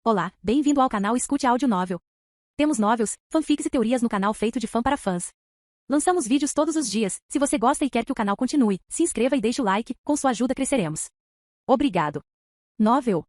Olá, bem-vindo ao canal Escute Áudio Novel. Temos novels, fanfics e teorias no canal feito de fã para fãs. Lançamos vídeos todos os dias. Se você gosta e quer que o canal continue, se inscreva e deixe o like, com sua ajuda cresceremos. Obrigado. Novel.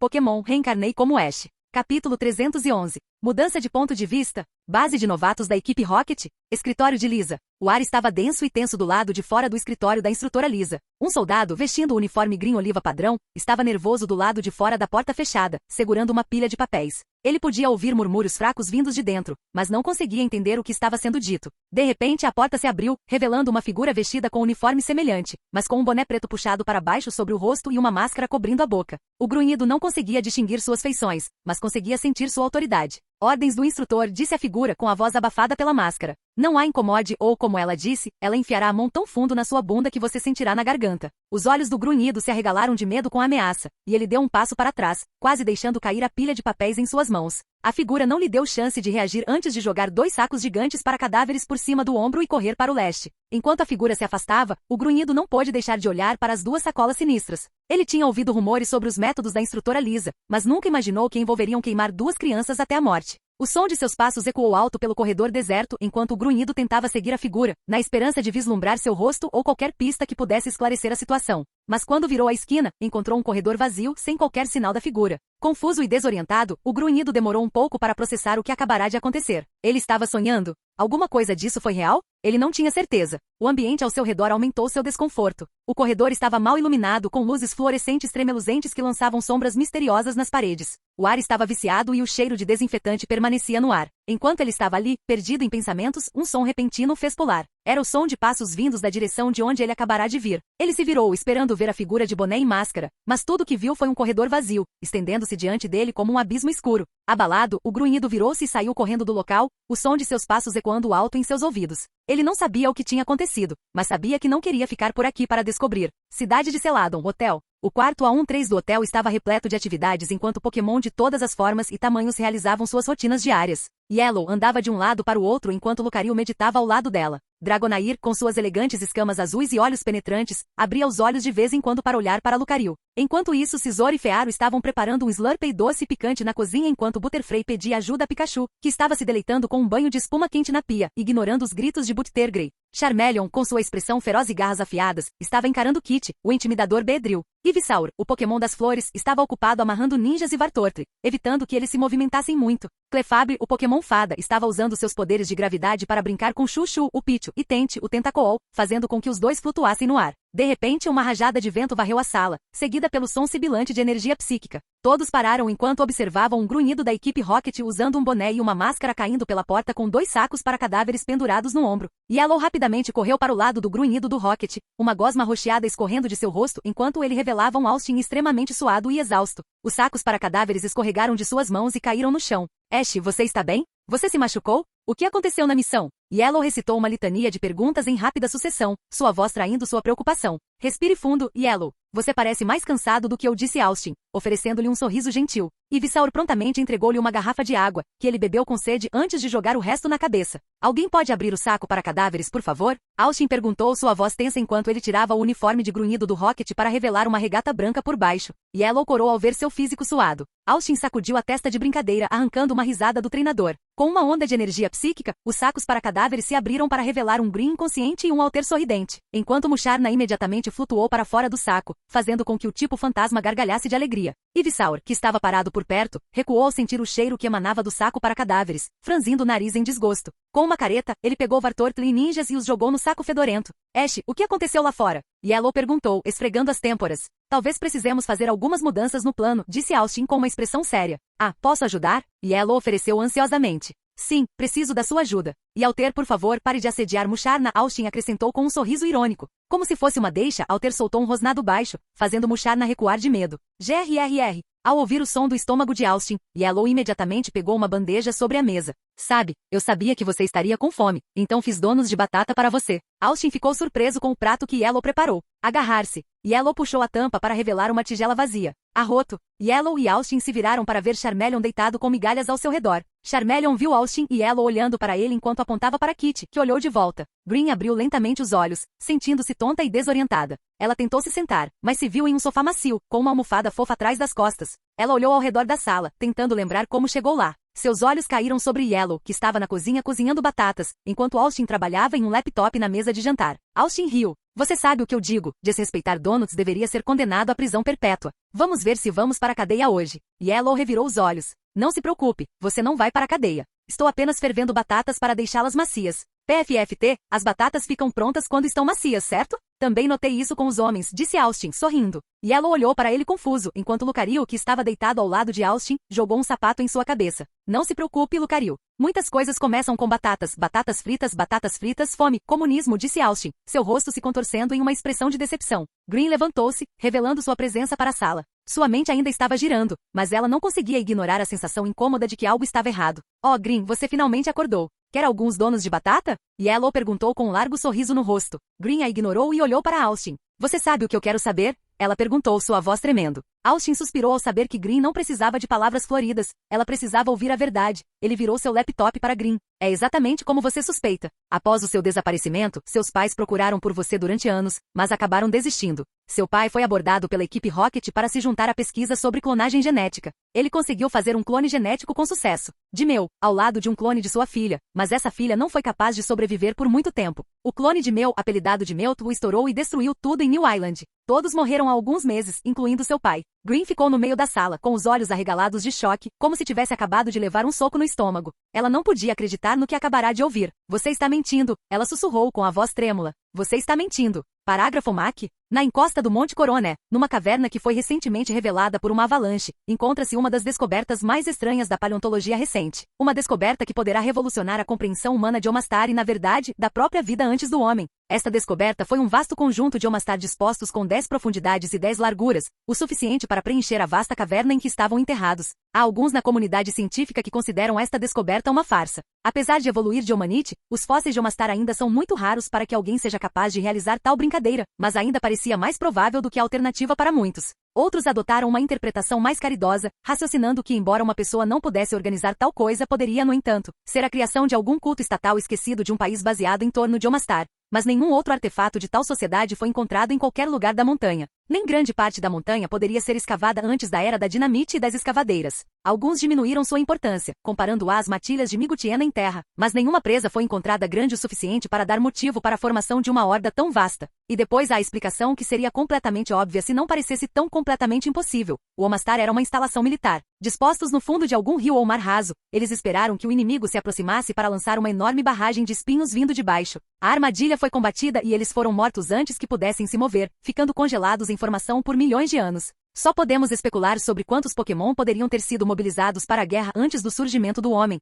Pokémon Reencarnei como Ash. Capítulo 311. Mudança de ponto de vista. Base de novatos da equipe Rocket. Escritório de Lisa. O ar estava denso e tenso do lado de fora do escritório da instrutora Lisa. Um soldado, vestindo o uniforme green-oliva padrão, estava nervoso do lado de fora da porta fechada, segurando uma pilha de papéis. Ele podia ouvir murmúrios fracos vindos de dentro, mas não conseguia entender o que estava sendo dito. De repente, a porta se abriu, revelando uma figura vestida com um uniforme semelhante, mas com um boné preto puxado para baixo sobre o rosto e uma máscara cobrindo a boca. O grunhido não conseguia distinguir suas feições, mas conseguia sentir sua autoridade. Ordens do instrutor, disse a figura com a voz abafada pela máscara. Não a incomode ou, como ela disse, ela enfiará a mão tão fundo na sua bunda que você sentirá na garganta. Os olhos do grunhido se arregalaram de medo com a ameaça, e ele deu um passo para trás, quase deixando cair a pilha de papéis em suas mãos. A figura não lhe deu chance de reagir antes de jogar 2 sacos gigantes para cadáveres por cima do ombro e correr para o leste. Enquanto a figura se afastava, o grunhido não pôde deixar de olhar para as 2 sacolas sinistras. Ele tinha ouvido rumores sobre os métodos da instrutora Lisa, mas nunca imaginou que envolveriam queimar 2 crianças até a morte. O som de seus passos ecoou alto pelo corredor deserto enquanto o grunhido tentava seguir a figura, na esperança de vislumbrar seu rosto ou qualquer pista que pudesse esclarecer a situação. Mas quando virou a esquina, encontrou um corredor vazio, sem qualquer sinal da figura. Confuso e desorientado, o grunhido demorou um pouco para processar o que acabará de acontecer. Ele estava sonhando? Alguma coisa disso foi real? Ele não tinha certeza. O ambiente ao seu redor aumentou seu desconforto. O corredor estava mal iluminado com luzes fluorescentes tremeluzentes que lançavam sombras misteriosas nas paredes. O ar estava viciado e o cheiro de desinfetante permanecia no ar. Enquanto ele estava ali, perdido em pensamentos, um som repentino o fez pular. Era o som de passos vindos da direção de onde ele acabará de vir. Ele se virou, esperando ver a figura de boné e máscara, mas tudo que viu foi um corredor vazio, estendendo-se diante dele como um abismo escuro. Abalado, o grunhido virou-se e saiu correndo do local, o som de seus passos ecoando alto em seus ouvidos. Ele não sabia o que tinha acontecido, mas sabia que não queria ficar por aqui para descobrir. Cidade de Celadon, hotel. O quarto A13 do hotel estava repleto de atividades enquanto Pokémon de todas as formas e tamanhos realizavam suas rotinas diárias. Yellow andava de um lado para o outro enquanto Lucario meditava ao lado dela. Dragonair, com suas elegantes escamas azuis e olhos penetrantes, abria os olhos de vez em quando para olhar para Lucario. Enquanto isso, Scizor e Fearo estavam preparando um Slurpee doce e picante na cozinha enquanto Butterfree pedia ajuda a Pikachu, que estava se deleitando com um banho de espuma quente na pia, ignorando os gritos de Buttergrey. Charmeleon, com sua expressão feroz e garras afiadas, estava encarando Kit, o intimidador Beedrill. Ivysaur, o Pokémon das flores, estava ocupado amarrando ninjas e Vartortri, evitando que eles se movimentassem muito. Clefable, o Pokémon fada, estava usando seus poderes de gravidade para brincar com Chuchu, o Pichu, e Tente, o Tentacool, fazendo com que os dois flutuassem no ar. De repente, uma rajada de vento varreu a sala, seguida pelo som sibilante de energia psíquica. Todos pararam enquanto observavam um grunhido da equipe Rocket usando um boné e uma máscara caindo pela porta com 2 sacos para cadáveres pendurados no ombro. Yellow rapidamente correu para o lado do grunhido do Rocket, uma gosma roxeada escorrendo de seu rosto enquanto ele revelava um Austin extremamente suado e exausto. Os sacos para cadáveres escorregaram de suas mãos e caíram no chão. Ash, você está bem? Você se machucou? O que aconteceu na missão? Yellow recitou uma litania de perguntas em rápida sucessão, sua voz traindo sua preocupação. Respire fundo, Yellow. Você parece mais cansado do que eu, disse Austin, oferecendo-lhe um sorriso gentil. Ivysaur prontamente entregou-lhe uma garrafa de água, que ele bebeu com sede antes de jogar o resto na cabeça. Alguém pode abrir o saco para cadáveres, por favor? Austin perguntou, sua voz tensa enquanto ele tirava o uniforme de grunhido do Rocket para revelar uma regata branca por baixo. Yellow corou ao ver seu físico suado. Austin sacudiu a testa de brincadeira, arrancando uma risada do treinador. Com uma onda de energia psíquica, os sacos para cadáveres se abriram para revelar um Green inconsciente e um Alter sorridente, enquanto Musharna imediatamente flutuou para fora do saco, fazendo com que o tipo fantasma gargalhasse de alegria. Ivysaur, que estava parado por perto, recuou ao sentir o cheiro que emanava do saco para cadáveres, franzindo o nariz em desgosto. Com uma careta, ele pegou Vartortli e ninjas e os jogou no saco fedorento. Ash, o que aconteceu lá fora? Yellow perguntou, esfregando as têmporas. Talvez precisemos fazer algumas mudanças no plano, disse Austin com uma expressão séria. Ah, posso ajudar? Yellow ofereceu ansiosamente. Sim, preciso da sua ajuda. E Alter, por favor, pare de assediar Musharna, Austin acrescentou com um sorriso irônico. Como se fosse uma deixa, Alter soltou um rosnado baixo, fazendo Musharna recuar de medo. GRRR. Ao ouvir o som do estômago de Austin, Yellow imediatamente pegou uma bandeja sobre a mesa. Sabe, eu sabia que você estaria com fome, então fiz donos de batata para você. Austin ficou surpreso com o prato que Yellow preparou. Agarrar-se. Yellow puxou a tampa para revelar uma tigela vazia. Arroto. Yellow e Austin se viraram para ver Charmeleon deitado com migalhas ao seu redor. Charmeleon viu Austin e Yellow olhando para ele enquanto apontava para Kit, que olhou de volta. Green abriu lentamente os olhos, sentindo-se tonta e desorientada. Ela tentou se sentar, mas se viu em um sofá macio, com uma almofada fofa atrás das costas. Ela olhou ao redor da sala, tentando lembrar como chegou lá. Seus olhos caíram sobre Yellow, que estava na cozinha cozinhando batatas, enquanto Austin trabalhava em um laptop na mesa de jantar. Austin riu. Você sabe o que eu digo, desrespeitar donuts deveria ser condenado à prisão perpétua. Vamos ver se vamos para a cadeia hoje. Yellow revirou os olhos. Não se preocupe, você não vai para a cadeia. Estou apenas fervendo batatas para deixá-las macias. PFFT, as batatas ficam prontas quando estão macias, certo? Também notei isso com os homens, disse Austin, sorrindo. Yellow olhou para ele confuso, enquanto Lucario, que estava deitado ao lado de Austin, jogou um sapato em sua cabeça. Não se preocupe, Lucario. Muitas coisas começam com batatas fritas, fome, comunismo, disse Austin, seu rosto se contorcendo em uma expressão de decepção. Green levantou-se, revelando sua presença para a sala. Sua mente ainda estava girando, mas ela não conseguia ignorar a sensação incômoda de que algo estava errado. Oh, Green, você finalmente acordou. Quer alguns donos de batata? Yellow perguntou com um largo sorriso no rosto. Green a ignorou e olhou para Austin. Você sabe o que eu quero saber? Ela perguntou, sua voz tremendo. Austin suspirou ao saber que Green não precisava de palavras floridas. Ela precisava ouvir a verdade. Ele virou seu laptop para Green. É exatamente como você suspeita. Após o seu desaparecimento, seus pais procuraram por você durante anos, mas acabaram desistindo. Seu pai foi abordado pela equipe Rocket para se juntar à pesquisa sobre clonagem genética. Ele conseguiu fazer um clone genético com sucesso. De Mel, ao lado de um clone de sua filha, mas essa filha não foi capaz de sobreviver por muito tempo. O clone de Mel, apelidado de Meltu, estourou e destruiu tudo em New Island. Todos morreram há alguns meses, incluindo seu pai. Green ficou no meio da sala, com os olhos arregalados de choque, como se tivesse acabado de levar um soco no estômago. Ela não podia acreditar no que acabará de ouvir. Você está mentindo, ela sussurrou com a voz trêmula. Você está mentindo. Parágrafo MAC. Na encosta do Monte Coroné, numa caverna que foi recentemente revelada por uma avalanche, encontra-se uma das descobertas mais estranhas da paleontologia recente. Uma descoberta que poderá revolucionar a compreensão humana de Omastar e, na verdade, da própria vida antes do homem. Esta descoberta foi um vasto conjunto de Omastar dispostos com 10 profundidades e 10 larguras, o suficiente para preencher a vasta caverna em que estavam enterrados. Há alguns na comunidade científica que consideram esta descoberta uma farsa. Apesar de evoluir de Omanite, os fósseis de Omastar ainda são muito raros para que alguém seja capaz de realizar tal brincadeira, mas ainda parecia mais provável do que a alternativa para muitos. Outros adotaram uma interpretação mais caridosa, raciocinando que embora uma pessoa não pudesse organizar tal coisa, poderia, no entanto, ser a criação de algum culto estatal esquecido de um país baseado em torno de Omastar. Mas nenhum outro artefato de tal sociedade foi encontrado em qualquer lugar da montanha. Nem grande parte da montanha poderia ser escavada antes da era da dinamite e das escavadeiras. Alguns diminuíram sua importância, comparando-a às matilhas de Migutiena em terra, mas nenhuma presa foi encontrada grande o suficiente para dar motivo para a formação de uma horda tão vasta. E depois há a explicação que seria completamente óbvia se não parecesse tão completamente impossível. O Omastar era uma instalação militar. Dispostos no fundo de algum rio ou mar raso, eles esperaram que o inimigo se aproximasse para lançar uma enorme barragem de espinhos vindo de baixo. A armadilha foi combatida e eles foram mortos antes que pudessem se mover, ficando congelados em formação por milhões de anos. Só podemos especular sobre quantos Pokémon poderiam ter sido mobilizados para a guerra antes do surgimento do homem.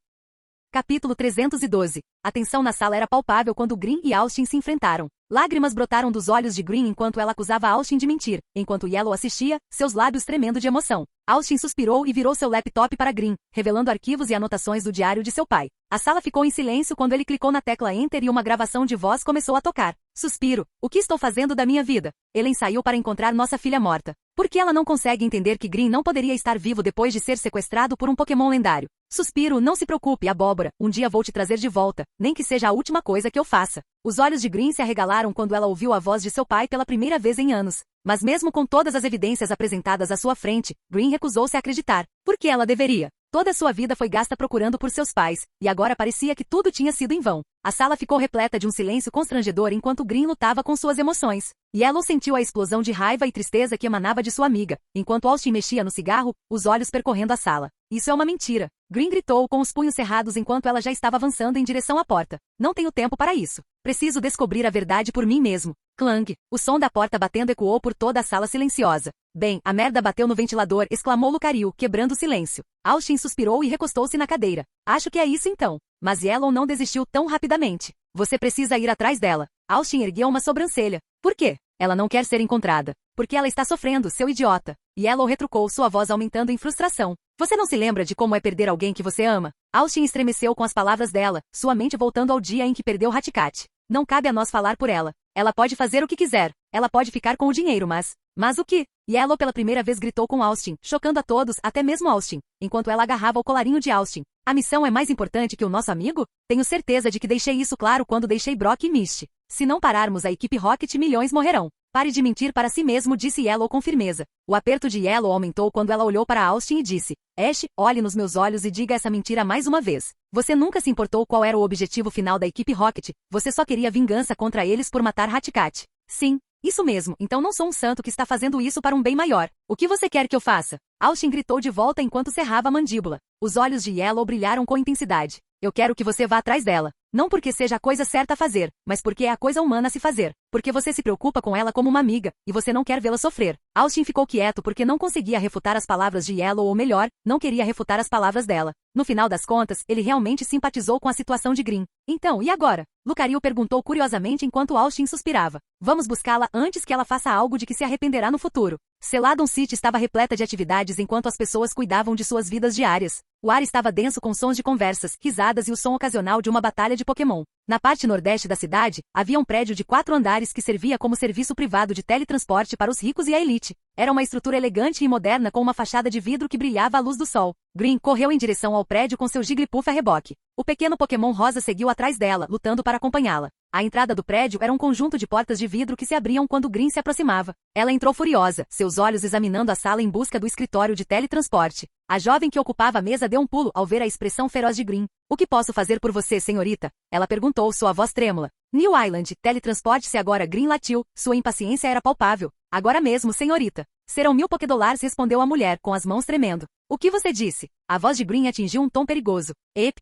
Capítulo 312. A tensão na sala era palpável quando Green e Austin se enfrentaram. Lágrimas brotaram dos olhos de Green enquanto ela acusava Austin de mentir, enquanto Yellow assistia, seus lábios tremendo de emoção. Austin suspirou e virou seu laptop para Green, revelando arquivos e anotações do diário de seu pai. A sala ficou em silêncio quando ele clicou na tecla Enter e uma gravação de voz começou a tocar. Suspiro. O que estou fazendo da minha vida? Ellen saiu para encontrar nossa filha morta. Por que ela não consegue entender que Green não poderia estar vivo depois de ser sequestrado por um Pokémon lendário? Suspiro, não se preocupe, abóbora, um dia vou te trazer de volta, nem que seja a última coisa que eu faça. Os olhos de Green se arregalaram quando ela ouviu a voz de seu pai pela primeira vez em anos. Mas mesmo com todas as evidências apresentadas à sua frente, Green recusou-se a acreditar. Por que ela deveria? Toda sua vida foi gasta procurando por seus pais, e agora parecia que tudo tinha sido em vão. A sala ficou repleta de um silêncio constrangedor enquanto Green lutava com suas emoções. Yellow sentiu a explosão de raiva e tristeza que emanava de sua amiga, enquanto Austin mexia no cigarro, os olhos percorrendo a sala. Isso é uma mentira. Green gritou com os punhos cerrados enquanto ela já estava avançando em direção à porta. Não tenho tempo para isso. Preciso descobrir a verdade por mim mesmo. Clang. O som da porta batendo ecoou por toda a sala silenciosa. Bem, a merda bateu no ventilador, exclamou Lucario, quebrando o silêncio. Austin suspirou e recostou-se na cadeira. Acho que é isso então. Mas Yellow não desistiu tão rapidamente. Você precisa ir atrás dela. Austin ergueu uma sobrancelha. Por quê? Ela não quer ser encontrada. Porque ela está sofrendo, seu idiota. Yellow retrucou, sua voz aumentando em frustração. Você não se lembra de como é perder alguém que você ama? Austin estremeceu com as palavras dela, sua mente voltando ao dia em que perdeu Haticat. Não cabe a nós falar por ela. Ela pode fazer o que quiser. Ela pode ficar com o dinheiro, mas... Mas o que? Yellow pela primeira vez gritou com Austin, chocando a todos, até mesmo Austin, enquanto ela agarrava o colarinho de Austin. A missão é mais importante que o nosso amigo? Tenho certeza de que deixei isso claro quando deixei Brock e Misty. Se não pararmos a equipe Rocket, milhões morrerão. Pare de mentir para si mesmo, disse Yellow com firmeza. O aperto de Yellow aumentou quando ela olhou para Austin e disse, Ash, olhe nos meus olhos e diga essa mentira mais uma vez. Você nunca se importou qual era o objetivo final da equipe Rocket, você só queria vingança contra eles por matar Ratcat. Sim, isso mesmo, então não sou um santo que está fazendo isso para um bem maior. O que você quer que eu faça? Austin gritou de volta enquanto cerrava a mandíbula. Os olhos de Yellow brilharam com intensidade. Eu quero que você vá atrás dela. Não porque seja a coisa certa a fazer, mas porque é a coisa humana a se fazer. Porque você se preocupa com ela como uma amiga, e você não quer vê-la sofrer. Austin ficou quieto porque não conseguia refutar as palavras de Yellow, ou melhor, não queria refutar as palavras dela. No final das contas, ele realmente simpatizou com a situação de Green. Então, e agora? Lucario perguntou curiosamente enquanto Austin suspirava. Vamos buscá-la antes que ela faça algo de que se arrependerá no futuro. Celadon City estava repleta de atividades enquanto as pessoas cuidavam de suas vidas diárias. O ar estava denso com sons de conversas, risadas e o som ocasional de uma batalha de Pokémon. Na parte nordeste da cidade, havia um prédio de 4 andares que servia como serviço privado de teletransporte para os ricos e a elite. Era uma estrutura elegante e moderna com uma fachada de vidro que brilhava à luz do sol. Green correu em direção ao prédio com seu Jigglypuff a reboque. O pequeno Pokémon rosa seguiu atrás dela, lutando para acompanhá-la. A entrada do prédio era um conjunto de portas de vidro que se abriam quando Green se aproximava. Ela entrou furiosa, seus olhos examinando a sala em busca do escritório de teletransporte. A jovem que ocupava a mesa deu um pulo ao ver a expressão feroz de Green. O que posso fazer por você, senhorita? Ela perguntou, sua voz trêmula. New Island, teletransporte-se agora. Green latiu, sua impaciência era palpável. Agora mesmo, senhorita. Serão 1000 Pokédollars, respondeu a mulher, com as mãos tremendo. O que você disse? A voz de Green atingiu um tom perigoso.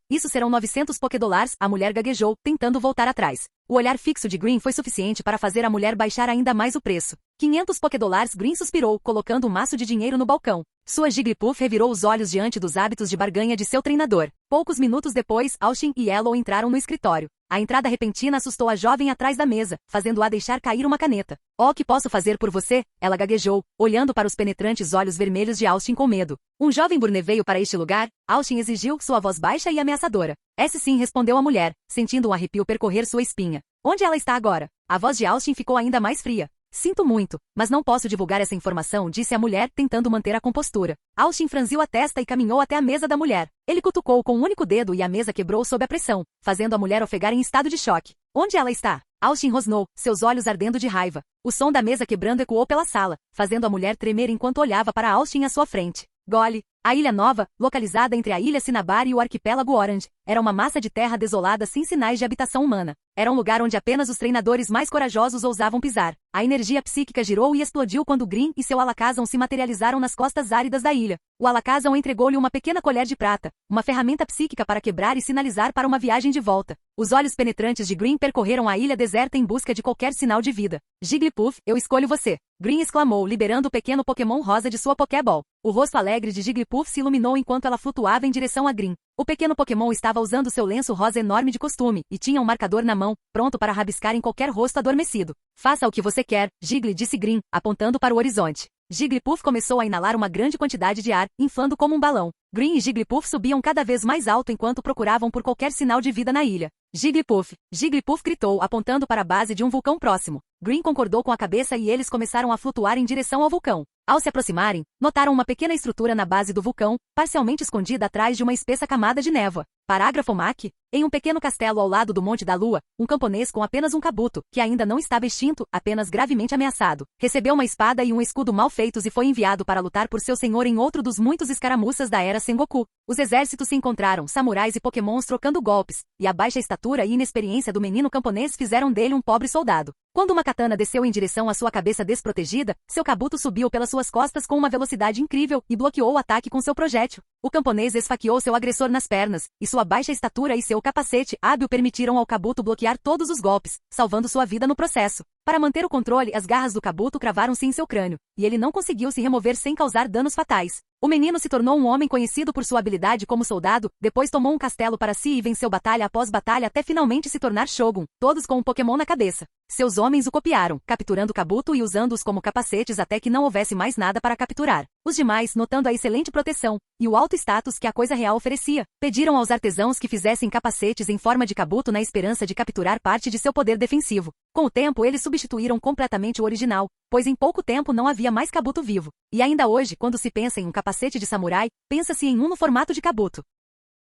Isso serão 900 Pokédollars, a mulher gaguejou, tentando voltar atrás. O olhar fixo de Green foi suficiente para fazer a mulher baixar ainda mais o preço. 500 Pokédollars, Green suspirou, colocando um maço de dinheiro no balcão. Sua Jigglypuff revirou os olhos diante dos hábitos de barganha de seu treinador. Poucos minutos depois, Austin e Yellow entraram no escritório. A entrada repentina assustou a jovem atrás da mesa, fazendo-a deixar cair uma caneta. Oh, que posso fazer por você? Ela gaguejou, olhando para os penetrantes olhos vermelhos de Austin com medo. Um jovem Burne veio para este lugar? Austin exigiu, sua voz baixa e ameaçadora. Esse sim, respondeu a mulher, sentindo um arrepio percorrer sua espinha. Onde ela está agora? A voz de Austin ficou ainda mais fria. Sinto muito, mas não posso divulgar essa informação, disse a mulher, tentando manter a compostura. Austin franziu a testa e caminhou até a mesa da mulher. Ele cutucou com um único dedo e a mesa quebrou sob a pressão, fazendo a mulher ofegar em estado de choque. Onde ela está? Austin rosnou, seus olhos ardendo de raiva. O som da mesa quebrando ecoou pela sala, fazendo a mulher tremer enquanto olhava para Austin à sua frente. Gole. A Ilha Nova, localizada entre a Ilha Cinnabar e o arquipélago Orange, era uma massa de terra desolada sem sinais de habitação humana. Era um lugar onde apenas os treinadores mais corajosos ousavam pisar. A energia psíquica girou e explodiu quando Green e seu Alakazam se materializaram nas costas áridas da ilha. O Alakazam entregou-lhe uma pequena colher de prata, uma ferramenta psíquica para quebrar e sinalizar para uma viagem de volta. Os olhos penetrantes de Green percorreram a ilha deserta em busca de qualquer sinal de vida. Jigglypuff, eu escolho você. Green exclamou, liberando o pequeno Pokémon rosa de sua Pokéball. O rosto alegre de Jigglypuff se iluminou enquanto ela flutuava em direção a Green. O pequeno Pokémon estava usando seu lenço rosa enorme de costume, e tinha um marcador na mão, pronto para rabiscar em qualquer rosto adormecido. Faça o que você quer, Jiggly, disse Green, apontando para o horizonte. Jigglypuff começou a inalar uma grande quantidade de ar, inflando como um balão. Green e Jigglypuff subiam cada vez mais alto enquanto procuravam por qualquer sinal de vida na ilha. Jigglypuff! Jigglypuff gritou, apontando para a base de um vulcão próximo. Green concordou com a cabeça e eles começaram a flutuar em direção ao vulcão. Ao se aproximarem, notaram uma pequena estrutura na base do vulcão, parcialmente escondida atrás de uma espessa camada de névoa. Parágrafo MAC. Em um pequeno castelo ao lado do Monte da Lua, um camponês com apenas um kabuto, que ainda não estava extinto, apenas gravemente ameaçado, recebeu uma espada e um escudo mal feitos e foi enviado para lutar por seu senhor em outro dos muitos escaramuças da era Sengoku. Os exércitos se encontraram, samurais e pokémons trocando golpes, e a baixa estatura e inexperiência do menino camponês fizeram dele um pobre soldado. Quando uma katana desceu em direção à sua cabeça desprotegida, seu kabuto subiu pelas suas costas com uma velocidade incrível e bloqueou o ataque com seu projétil. O camponês esfaqueou seu agressor nas pernas, e sua baixa estatura e seu capacete hábil permitiram ao kabuto bloquear todos os golpes, salvando sua vida no processo. Para manter o controle, as garras do kabuto cravaram-se em seu crânio, e ele não conseguiu se remover sem causar danos fatais. O menino se tornou um homem conhecido por sua habilidade como soldado, depois tomou um castelo para si e venceu batalha após batalha até finalmente se tornar Shogun, todos com um Pokémon na cabeça. Seus homens o copiaram, capturando Kabuto e usando-os como capacetes até que não houvesse mais nada para capturar. Os demais, notando a excelente proteção e o alto status que a coisa real oferecia, pediram aos artesãos que fizessem capacetes em forma de Kabuto na esperança de capturar parte de seu poder defensivo. Com o tempo eles substituíram completamente o original, pois em pouco tempo não havia mais Kabuto vivo. E ainda hoje, quando se pensa em um capacete de samurai, pensa-se em um no formato de Kabuto.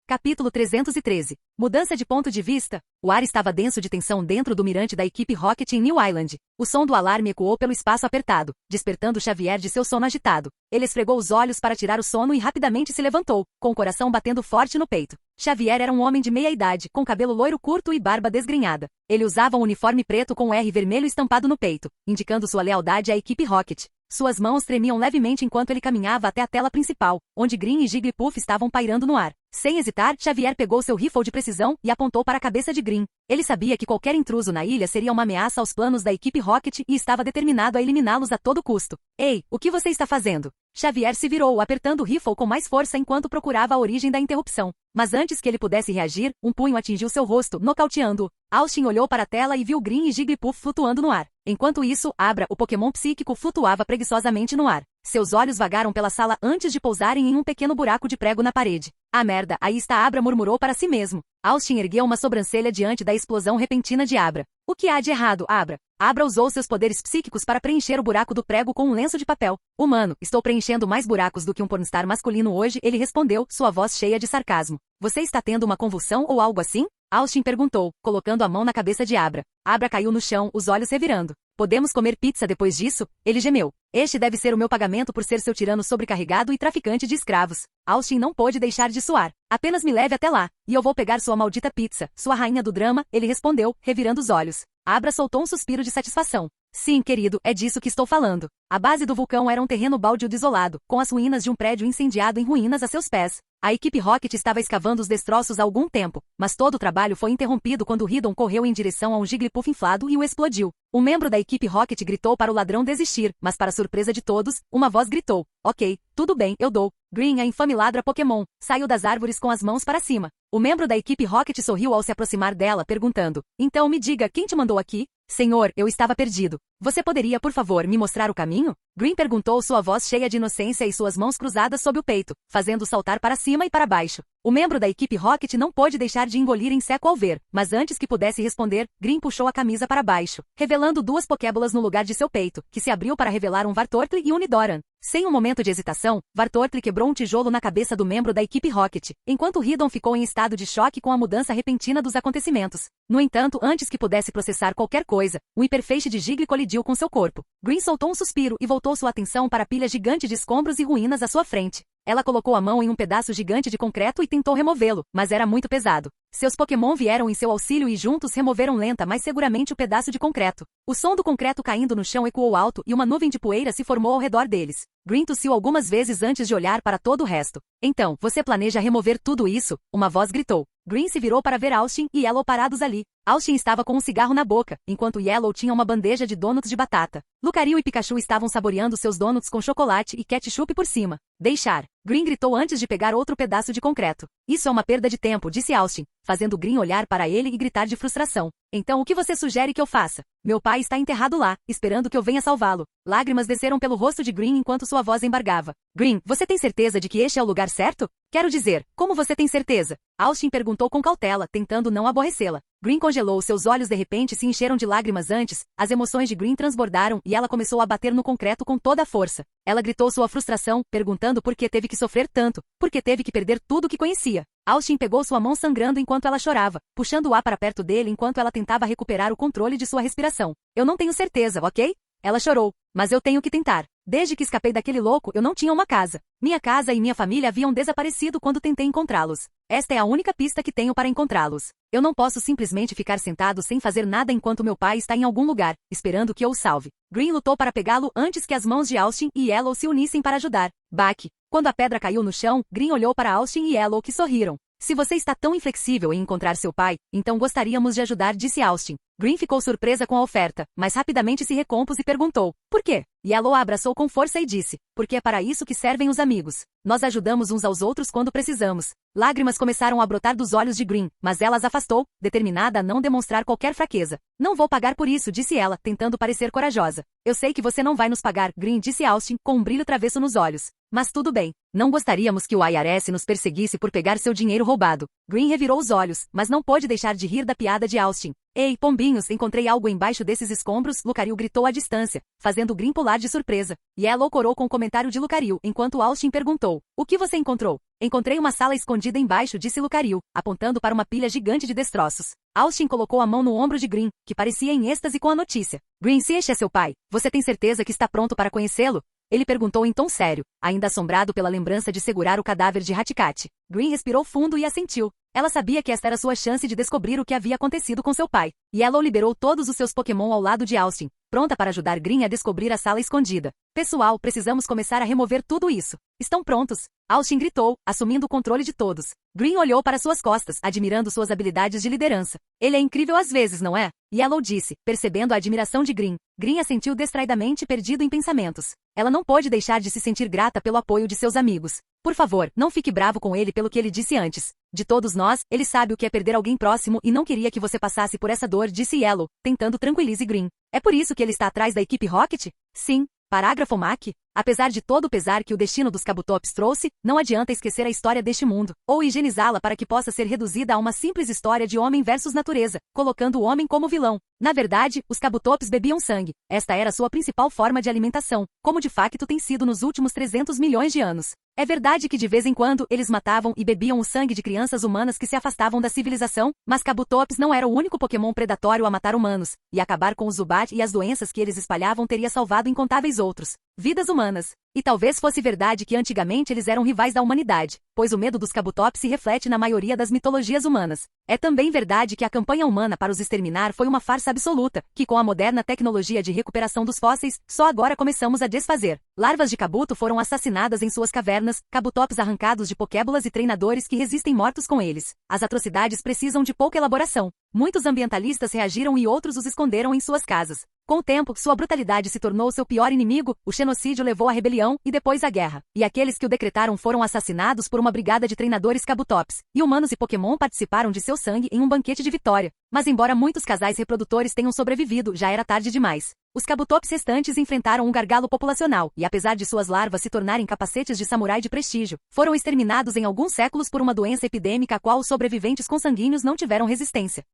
Capítulo 313. Mudança de ponto de vista. O ar estava denso de tensão dentro do mirante da equipe Rocket em New Island. O som do alarme ecoou pelo espaço apertado, despertando Xavier de seu sono agitado. Ele esfregou os olhos para tirar o sono e rapidamente se levantou, com o coração batendo forte no peito. Xavier era um homem de meia idade, com cabelo loiro curto e barba desgrenhada. Ele usava um uniforme preto com um R vermelho estampado no peito, indicando sua lealdade à equipe Rocket. Suas mãos tremiam levemente enquanto ele caminhava até a tela principal, onde Green e Jigglypuff estavam pairando no ar. Sem hesitar, Xavier pegou seu rifle de precisão e apontou para a cabeça de Green. Ele sabia que qualquer intruso na ilha seria uma ameaça aos planos da equipe Rocket e estava determinado a eliminá-los a todo custo. Ei, o que você está fazendo? Xavier se virou, apertando o rifle com mais força enquanto procurava a origem da interrupção. Mas antes que ele pudesse reagir, um punho atingiu seu rosto, nocauteando-o. Austin olhou para a tela e viu Green e Jigglypuff flutuando no ar. Enquanto isso, Abra, o Pokémon psíquico, flutuava preguiçosamente no ar. Seus olhos vagaram pela sala antes de pousarem em um pequeno buraco de prego na parede. Ah merda, aí está Abra, murmurou para si mesmo. Austin ergueu uma sobrancelha diante da explosão repentina de Abra. O que há de errado, Abra? Abra usou seus poderes psíquicos para preencher o buraco do prego com um lenço de papel. Humano, estou preenchendo mais buracos do que um pornstar masculino hoje, ele respondeu, sua voz cheia de sarcasmo. Você está tendo uma convulsão ou algo assim? Austin perguntou, colocando a mão na cabeça de Abra. Abra caiu no chão, os olhos revirando. Podemos comer pizza depois disso? Ele gemeu. Este deve ser o meu pagamento por ser seu tirano sobrecarregado e traficante de escravos. Austin não pôde deixar de suar. Apenas me leve até lá, e eu vou pegar sua maldita pizza, sua rainha do drama, ele respondeu, revirando os olhos. Abra soltou um suspiro de satisfação. Sim, querido, é disso que estou falando. A base do vulcão era um terreno baldio desolado, com as ruínas de um prédio incendiado em ruínas a seus pés. A equipe Rocket estava escavando os destroços há algum tempo, mas todo o trabalho foi interrompido quando Riddon correu em direção a um Jigglypuff inflado e o explodiu. Um membro da equipe Rocket gritou para o ladrão desistir, mas para surpresa de todos, uma voz gritou. Ok, tudo bem, eu dou. Green, a infame ladra Pokémon, saiu das árvores com as mãos para cima. O membro da equipe Rocket sorriu ao se aproximar dela, perguntando. Então me diga, quem te mandou aqui? Senhor, eu estava perdido. Você poderia, por favor, me mostrar o caminho? Green perguntou, sua voz cheia de inocência e suas mãos cruzadas sob o peito, fazendo saltar para cima e para baixo. O membro da equipe Rocket não pôde deixar de engolir em seco ao ver, mas antes que pudesse responder, Green puxou a camisa para baixo, revelando duas Pokébolas no lugar de seu peito, que se abriu para revelar um Vartortle e um Nidoran. Sem um momento de hesitação, Vartortle quebrou um tijolo na cabeça do membro da equipe Rocket, enquanto Riddon ficou em estado de choque com a mudança repentina dos acontecimentos. No entanto, antes que pudesse processar qualquer coisa, o hiperfeixe de Jiggly colidiu com seu corpo. Green soltou um suspiro e voltou sua atenção para a pilha gigante de escombros e ruínas à sua frente. Ela colocou a mão em um pedaço gigante de concreto e tentou removê-lo, mas era muito pesado. Seus Pokémon vieram em seu auxílio e juntos removeram lenta mas seguramente o pedaço de concreto. O som do concreto caindo no chão ecoou alto e uma nuvem de poeira se formou ao redor deles. Green tossiu algumas vezes antes de olhar para todo o resto. Então, você planeja remover tudo isso? Uma voz gritou. Green se virou para ver Austin e Yellow parados ali. Austin estava com um cigarro na boca, enquanto Yellow tinha uma bandeja de donuts de batata. Lucario e Pikachu estavam saboreando seus donuts com chocolate e ketchup por cima. Deixar. Green gritou antes de pegar outro pedaço de concreto. Isso é uma perda de tempo, disse Austin, fazendo Green olhar para ele e gritar de frustração. Então o que você sugere que eu faça? Meu pai está enterrado lá, esperando que eu venha salvá-lo. Lágrimas desceram pelo rosto de Green enquanto sua voz embargava. Green, você tem certeza de que este é o lugar certo? Quero dizer, como você tem certeza? Austin perguntou com cautela, tentando não aborrecê-la. Green congelou, seus olhos de repente se encheram de lágrimas antes, as emoções de Green transbordaram e ela começou a bater no concreto com toda a força. Ela gritou sua frustração, perguntando por que teve que sofrer tanto, por que teve que perder tudo o que conhecia. Austin pegou sua mão sangrando enquanto ela chorava, puxando o ar para perto dele enquanto ela tentava recuperar o controle de sua respiração. Eu não tenho certeza, ok? Ela chorou. Mas eu tenho que tentar. Desde que escapei daquele louco, eu não tinha uma casa. Minha casa e minha família haviam desaparecido quando tentei encontrá-los. Esta é a única pista que tenho para encontrá-los. Eu não posso simplesmente ficar sentado sem fazer nada enquanto meu pai está em algum lugar, esperando que eu o salve. Green lutou para pegá-lo antes que as mãos de Austin e Yellow se unissem para ajudar. Baque. Quando a pedra caiu no chão, Green olhou para Austin e Yellow que sorriram. Se você está tão inflexível em encontrar seu pai, então gostaríamos de ajudar, disse Austin. Green ficou surpresa com a oferta, mas rapidamente se recompôs e perguntou. Por quê? Yellow a abraçou com força e disse. Porque é para isso que servem os amigos. Nós ajudamos uns aos outros quando precisamos. Lágrimas começaram a brotar dos olhos de Green, mas ela as afastou, determinada a não demonstrar qualquer fraqueza. Não vou pagar por isso, disse ela, tentando parecer corajosa. Eu sei que você não vai nos pagar, Green, disse Austin, com um brilho travesso nos olhos. Mas tudo bem. Não gostaríamos que o IRS nos perseguisse por pegar seu dinheiro roubado. Green revirou os olhos, mas não pôde deixar de rir da piada de Austin. Ei, pombinhos, encontrei algo embaixo desses escombros, Lucario gritou à distância, fazendo Green pular de surpresa. Yellow corou com o comentário de Lucario, enquanto Austin perguntou, o que você encontrou? Encontrei uma sala escondida embaixo, disse Lucario, apontando para uma pilha gigante de destroços. Austin colocou a mão no ombro de Green, que parecia em êxtase com a notícia. Green, se este é seu pai, você tem certeza que está pronto para conhecê-lo? Ele perguntou em tom sério, ainda assombrado pela lembrança de segurar o cadáver de Haticat. Green respirou fundo e assentiu. Ela sabia que esta era sua chance de descobrir o que havia acontecido com seu pai. Yellow liberou todos os seus Pokémon ao lado de Austin, pronta para ajudar Green a descobrir a sala escondida. Pessoal, precisamos começar a remover tudo isso. Estão prontos? Austin gritou, assumindo o controle de todos. Green olhou para suas costas, admirando suas habilidades de liderança. Ele é incrível às vezes, não é? Yellow disse, percebendo a admiração de Green. Green assentiu distraidamente, perdido em pensamentos. Ela não pôde deixar de se sentir grata pelo apoio de seus amigos. Por favor, não fique bravo com ele pelo que ele disse antes. De todos nós, ele sabe o que é perder alguém próximo e não queria que você passasse por essa dor, disse Yellow, tentando tranquilizar Green. É por isso que ele está atrás da equipe Rocket? Sim. Parágrafo Mac. Apesar de todo o pesar que o destino dos Kabutops trouxe, não adianta esquecer a história deste mundo, ou higienizá-la para que possa ser reduzida a uma simples história de homem versus natureza, colocando o homem como vilão. Na verdade, os Kabutops bebiam sangue. Esta era sua principal forma de alimentação, como de facto tem sido nos últimos 300 milhões de anos. É verdade que de vez em quando eles matavam e bebiam o sangue de crianças humanas que se afastavam da civilização, mas Kabutops não era o único Pokémon predatório a matar humanos, e acabar com o Zubat e as doenças que eles espalhavam teria salvado incontáveis outros vidas humanas. E talvez fosse verdade que antigamente eles eram rivais da humanidade, pois o medo dos Kabutops se reflete na maioria das mitologias humanas. É também verdade que a campanha humana para os exterminar foi uma farsa absoluta, que com a moderna tecnologia de recuperação dos fósseis, só agora começamos a desfazer. Larvas de Kabuto foram assassinadas em suas cavernas, Kabutops arrancados de pokébolas e treinadores que resistem mortos com eles. As atrocidades precisam de pouca elaboração. Muitos ambientalistas reagiram e outros os esconderam em suas casas. Com o tempo, sua brutalidade se tornou seu pior inimigo, o genocídio levou à rebelião e depois à guerra. E aqueles que o decretaram foram assassinados por uma brigada de treinadores Kabutops, e humanos e Pokémon participaram de seu sangue em um banquete de vitória. Mas embora muitos casais reprodutores tenham sobrevivido, já era tarde demais. Os Kabutops restantes enfrentaram um gargalo populacional, e apesar de suas larvas se tornarem capacetes de samurai de prestígio, foram exterminados em alguns séculos por uma doença epidêmica a qual os sobreviventes consanguíneos não tiveram resistência.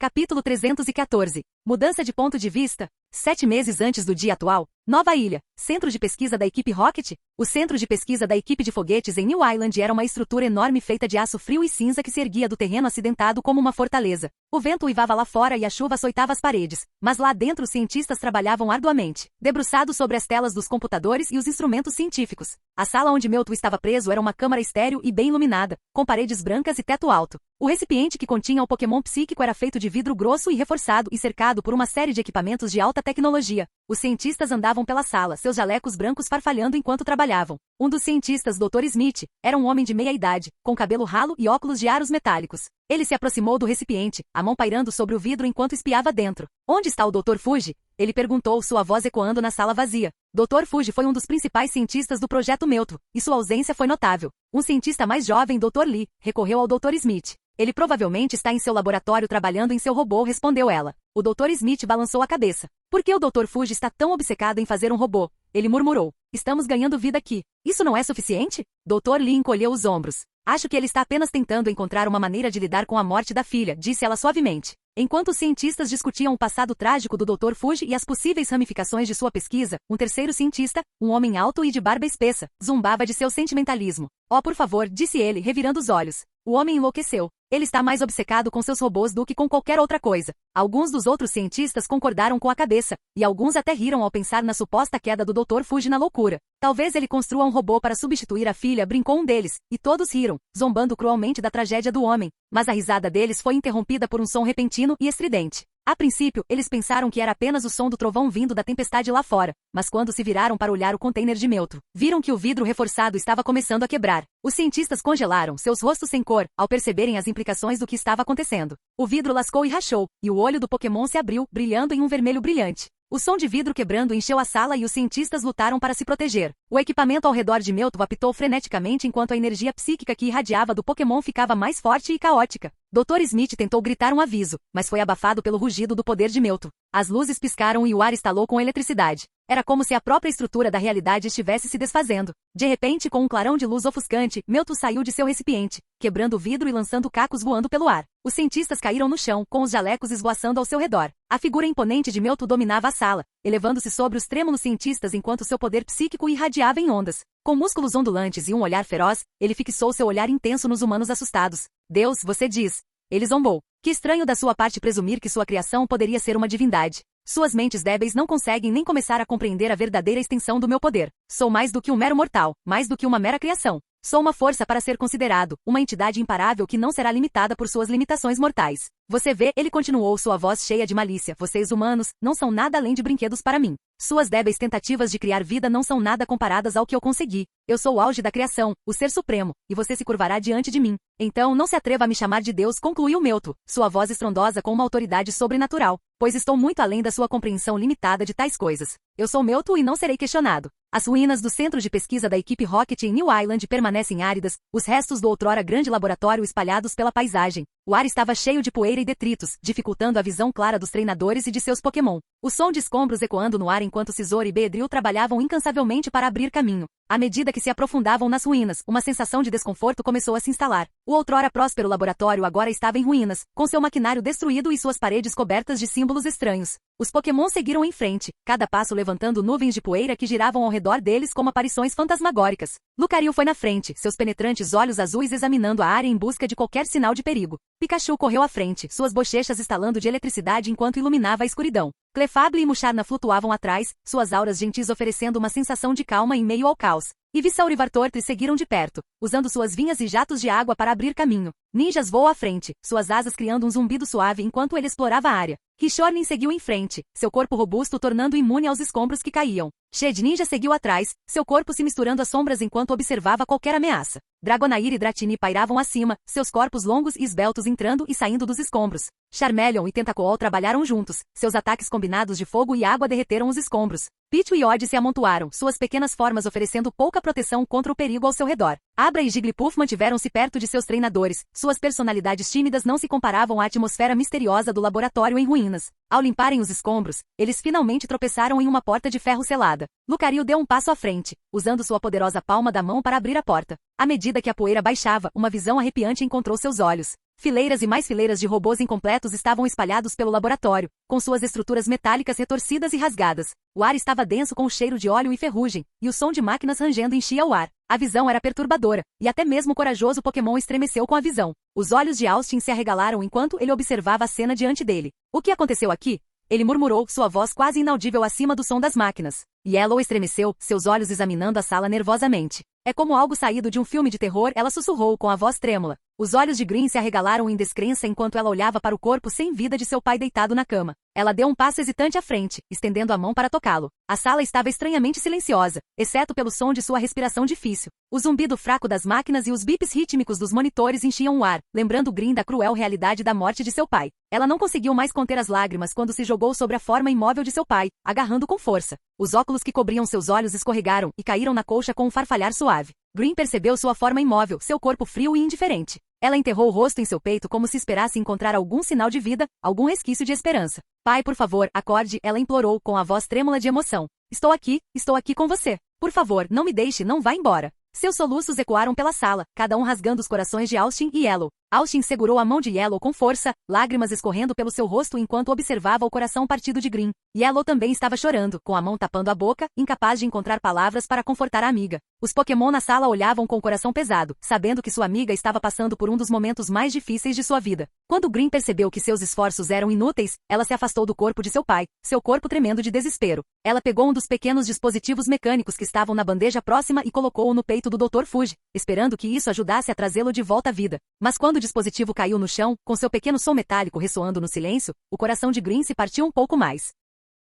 Capítulo 314. Mudança de ponto de vista. 7 meses antes do dia atual, Nova Ilha, centro de pesquisa da equipe Rocket. O centro de pesquisa da equipe de foguetes em New Island era uma estrutura enorme feita de aço frio e cinza que se erguia do terreno acidentado como uma fortaleza. O vento uivava lá fora e a chuva açoitava as paredes, mas lá dentro os cientistas trabalhavam arduamente, debruçados sobre as telas dos computadores e os instrumentos científicos. A sala onde Mewtwo estava preso era uma câmara estéril e bem iluminada, com paredes brancas e teto alto. O recipiente que continha o Pokémon psíquico era feito de vidro grosso e reforçado e cercado por uma série de equipamentos de alta tecnologia. Os cientistas andavam pela sala, seus jalecos brancos farfalhando enquanto trabalhavam. Um dos cientistas, Dr. Smith, era um homem de meia idade, com cabelo ralo e óculos de aros metálicos. Ele se aproximou do recipiente, a mão pairando sobre o vidro enquanto espiava dentro. Onde está o Dr. Fuji? Ele perguntou, sua voz ecoando na sala vazia. Dr. Fuji foi um dos principais cientistas do projeto Mewtwo, e sua ausência foi notável. Um cientista mais jovem, Dr. Lee, recorreu ao Dr. Smith. Ele provavelmente está em seu laboratório trabalhando em seu robô, respondeu ela. O Dr. Smith balançou a cabeça. Por que o Dr. Fuji está tão obcecado em fazer um robô? Ele murmurou. Estamos ganhando vida aqui. Isso não é suficiente? Dr. Lee encolheu os ombros. Acho que ele está apenas tentando encontrar uma maneira de lidar com a morte da filha, disse ela suavemente. Enquanto os cientistas discutiam o passado trágico do Dr. Fuji e as possíveis ramificações de sua pesquisa, um terceiro cientista, um homem alto e de barba espessa, zombava de seu sentimentalismo. Oh, por favor, disse ele, revirando os olhos. O homem enlouqueceu. Ele está mais obcecado com seus robôs do que com qualquer outra coisa. Alguns dos outros cientistas concordaram com a cabeça, e alguns até riram ao pensar na suposta queda do Dr. Fuji na loucura. Talvez ele construa um robô para substituir a filha, brincou um deles, e todos riram, zombando cruelmente da tragédia do homem. Mas a risada deles foi interrompida por um som repentino e estridente. A princípio, eles pensaram que era apenas o som do trovão vindo da tempestade lá fora, mas quando se viraram para olhar o container de Mewtwo, viram que o vidro reforçado estava começando a quebrar. Os cientistas congelaram, seus rostos sem cor, ao perceberem as implicações do que estava acontecendo. O vidro lascou e rachou, e o olho do Pokémon se abriu, brilhando em um vermelho brilhante. O som de vidro quebrando encheu a sala e os cientistas lutaram para se proteger. O equipamento ao redor de Mewtwo apitou freneticamente enquanto a energia psíquica que irradiava do Pokémon ficava mais forte e caótica. Dr. Smith tentou gritar um aviso, mas foi abafado pelo rugido do poder de Mewtwo. As luzes piscaram e o ar estalou com eletricidade. Era como se a própria estrutura da realidade estivesse se desfazendo. De repente, com um clarão de luz ofuscante, Melto saiu de seu recipiente, quebrando o vidro e lançando cacos voando pelo ar. Os cientistas caíram no chão, com os jalecos esvoaçando ao seu redor. A figura imponente de Melto dominava a sala, elevando-se sobre os trêmulos cientistas enquanto seu poder psíquico irradiava em ondas. Com músculos ondulantes e um olhar feroz, ele fixou seu olhar intenso nos humanos assustados. Deus, você diz. Ele zombou. Que estranho da sua parte presumir que sua criação poderia ser uma divindade. Suas mentes débeis não conseguem nem começar a compreender a verdadeira extensão do meu poder. Sou mais do que um mero mortal, mais do que uma mera criação. Sou uma força para ser considerado, uma entidade imparável que não será limitada por suas limitações mortais. Você vê, ele continuou, sua voz cheia de malícia. Vocês humanos, não são nada além de brinquedos para mim. Suas débeis tentativas de criar vida não são nada comparadas ao que eu consegui. Eu sou o auge da criação, o ser supremo, e você se curvará diante de mim. Então não se atreva a me chamar de Deus, concluiu Melto, sua voz estrondosa com uma autoridade sobrenatural, pois estou muito além da sua compreensão limitada de tais coisas. Eu sou Melto e não serei questionado. As ruínas do centro de pesquisa da equipe Rocket em New Island permanecem áridas, os restos do outrora grande laboratório espalhados pela paisagem. O ar estava cheio de poeira e detritos, dificultando a visão clara dos treinadores e de seus Pokémon. O som de escombros ecoando no ar enquanto Scizor e Beedrill trabalhavam incansavelmente para abrir caminho. À medida que se aprofundavam nas ruínas, uma sensação de desconforto começou a se instalar. O outrora próspero laboratório agora estava em ruínas, com seu maquinário destruído e suas paredes cobertas de símbolos estranhos. Os Pokémon seguiram em frente, cada passo levantando nuvens de poeira que giravam ao redor deles como aparições fantasmagóricas. Lucario foi na frente, seus penetrantes olhos azuis examinando a área em busca de qualquer sinal de perigo. Pikachu correu à frente, suas bochechas estalando de eletricidade enquanto iluminava a escuridão. Clefable e Musharna flutuavam atrás, suas auras gentis oferecendo uma sensação de calma em meio ao caos. Ivysaur e Vartortri seguiram de perto, usando suas vinhas e jatos de água para abrir caminho. Ninjas voam à frente, suas asas criando um zumbido suave enquanto ele explorava a área. Rishornin seguiu em frente, seu corpo robusto o tornando imune aos escombros que caíam. Shed Ninja seguiu atrás, seu corpo se misturando às sombras enquanto observava qualquer ameaça. Dragonair e Dratini pairavam acima, seus corpos longos e esbeltos entrando e saindo dos escombros. Charmeleon e Tentacool trabalharam juntos, seus ataques combinados de fogo e água derreteram os escombros. Pichu e Odd se amontoaram, suas pequenas formas oferecendo pouca proteção contra o perigo ao seu redor. Abra e Jigglypuff mantiveram-se perto de seus treinadores, suas personalidades tímidas não se comparavam à atmosfera misteriosa do laboratório em ruínas. Ao limparem os escombros, eles finalmente tropeçaram em uma porta de ferro selada. Lucario deu um passo à frente, usando sua poderosa palma da mão para abrir a porta. À medida que a poeira baixava, uma visão arrepiante encontrou seus olhos. Fileiras e mais fileiras de robôs incompletos estavam espalhados pelo laboratório, com suas estruturas metálicas retorcidas e rasgadas. O ar estava denso com o cheiro de óleo e ferrugem, e o som de máquinas rangendo enchia o ar. A visão era perturbadora, e até mesmo o corajoso Pokémon estremeceu com a visão. Os olhos de Austin se arregalaram enquanto ele observava a cena diante dele. O que aconteceu aqui? Ele murmurou, sua voz quase inaudível acima do som das máquinas. Yellow estremeceu, seus olhos examinando a sala nervosamente. É como algo saído de um filme de terror, ela sussurrou com a voz trêmula. Os olhos de Green se arregalaram em descrença enquanto ela olhava para o corpo sem vida de seu pai deitado na cama. Ela deu um passo hesitante à frente, estendendo a mão para tocá-lo. A sala estava estranhamente silenciosa, exceto pelo som de sua respiração difícil. O zumbido fraco das máquinas e os bips rítmicos dos monitores enchiam o ar, lembrando Green da cruel realidade da morte de seu pai. Ela não conseguiu mais conter as lágrimas quando se jogou sobre a forma imóvel de seu pai, agarrando com força. Os óculos que cobriam seus olhos escorregaram e caíram na colcha com um farfalhar suave. Green percebeu sua forma imóvel, seu corpo frio e indiferente. Ela enterrou o rosto em seu peito como se esperasse encontrar algum sinal de vida, algum resquício de esperança. Pai, por favor, acorde, ela implorou com a voz trêmula de emoção. Estou aqui com você. Por favor, não me deixe, não vá embora. Seus soluços ecoaram pela sala, cada um rasgando os corações de Austin e Yellow. Austin segurou a mão de Yellow com força, lágrimas escorrendo pelo seu rosto enquanto observava o coração partido de Green. Yellow também estava chorando, com a mão tapando a boca, incapaz de encontrar palavras para confortar a amiga. Os Pokémon na sala olhavam com o coração pesado, sabendo que sua amiga estava passando por um dos momentos mais difíceis de sua vida. Quando Green percebeu que seus esforços eram inúteis, ela se afastou do corpo de seu pai, seu corpo tremendo de desespero. Ela pegou um dos pequenos dispositivos mecânicos que estavam na bandeja próxima e colocou-o no peito do Dr. Fuji, esperando que isso ajudasse a trazê-lo de volta à vida. Mas quando o dispositivo caiu no chão, com seu pequeno som metálico ressoando no silêncio, o coração de Green se partiu um pouco mais.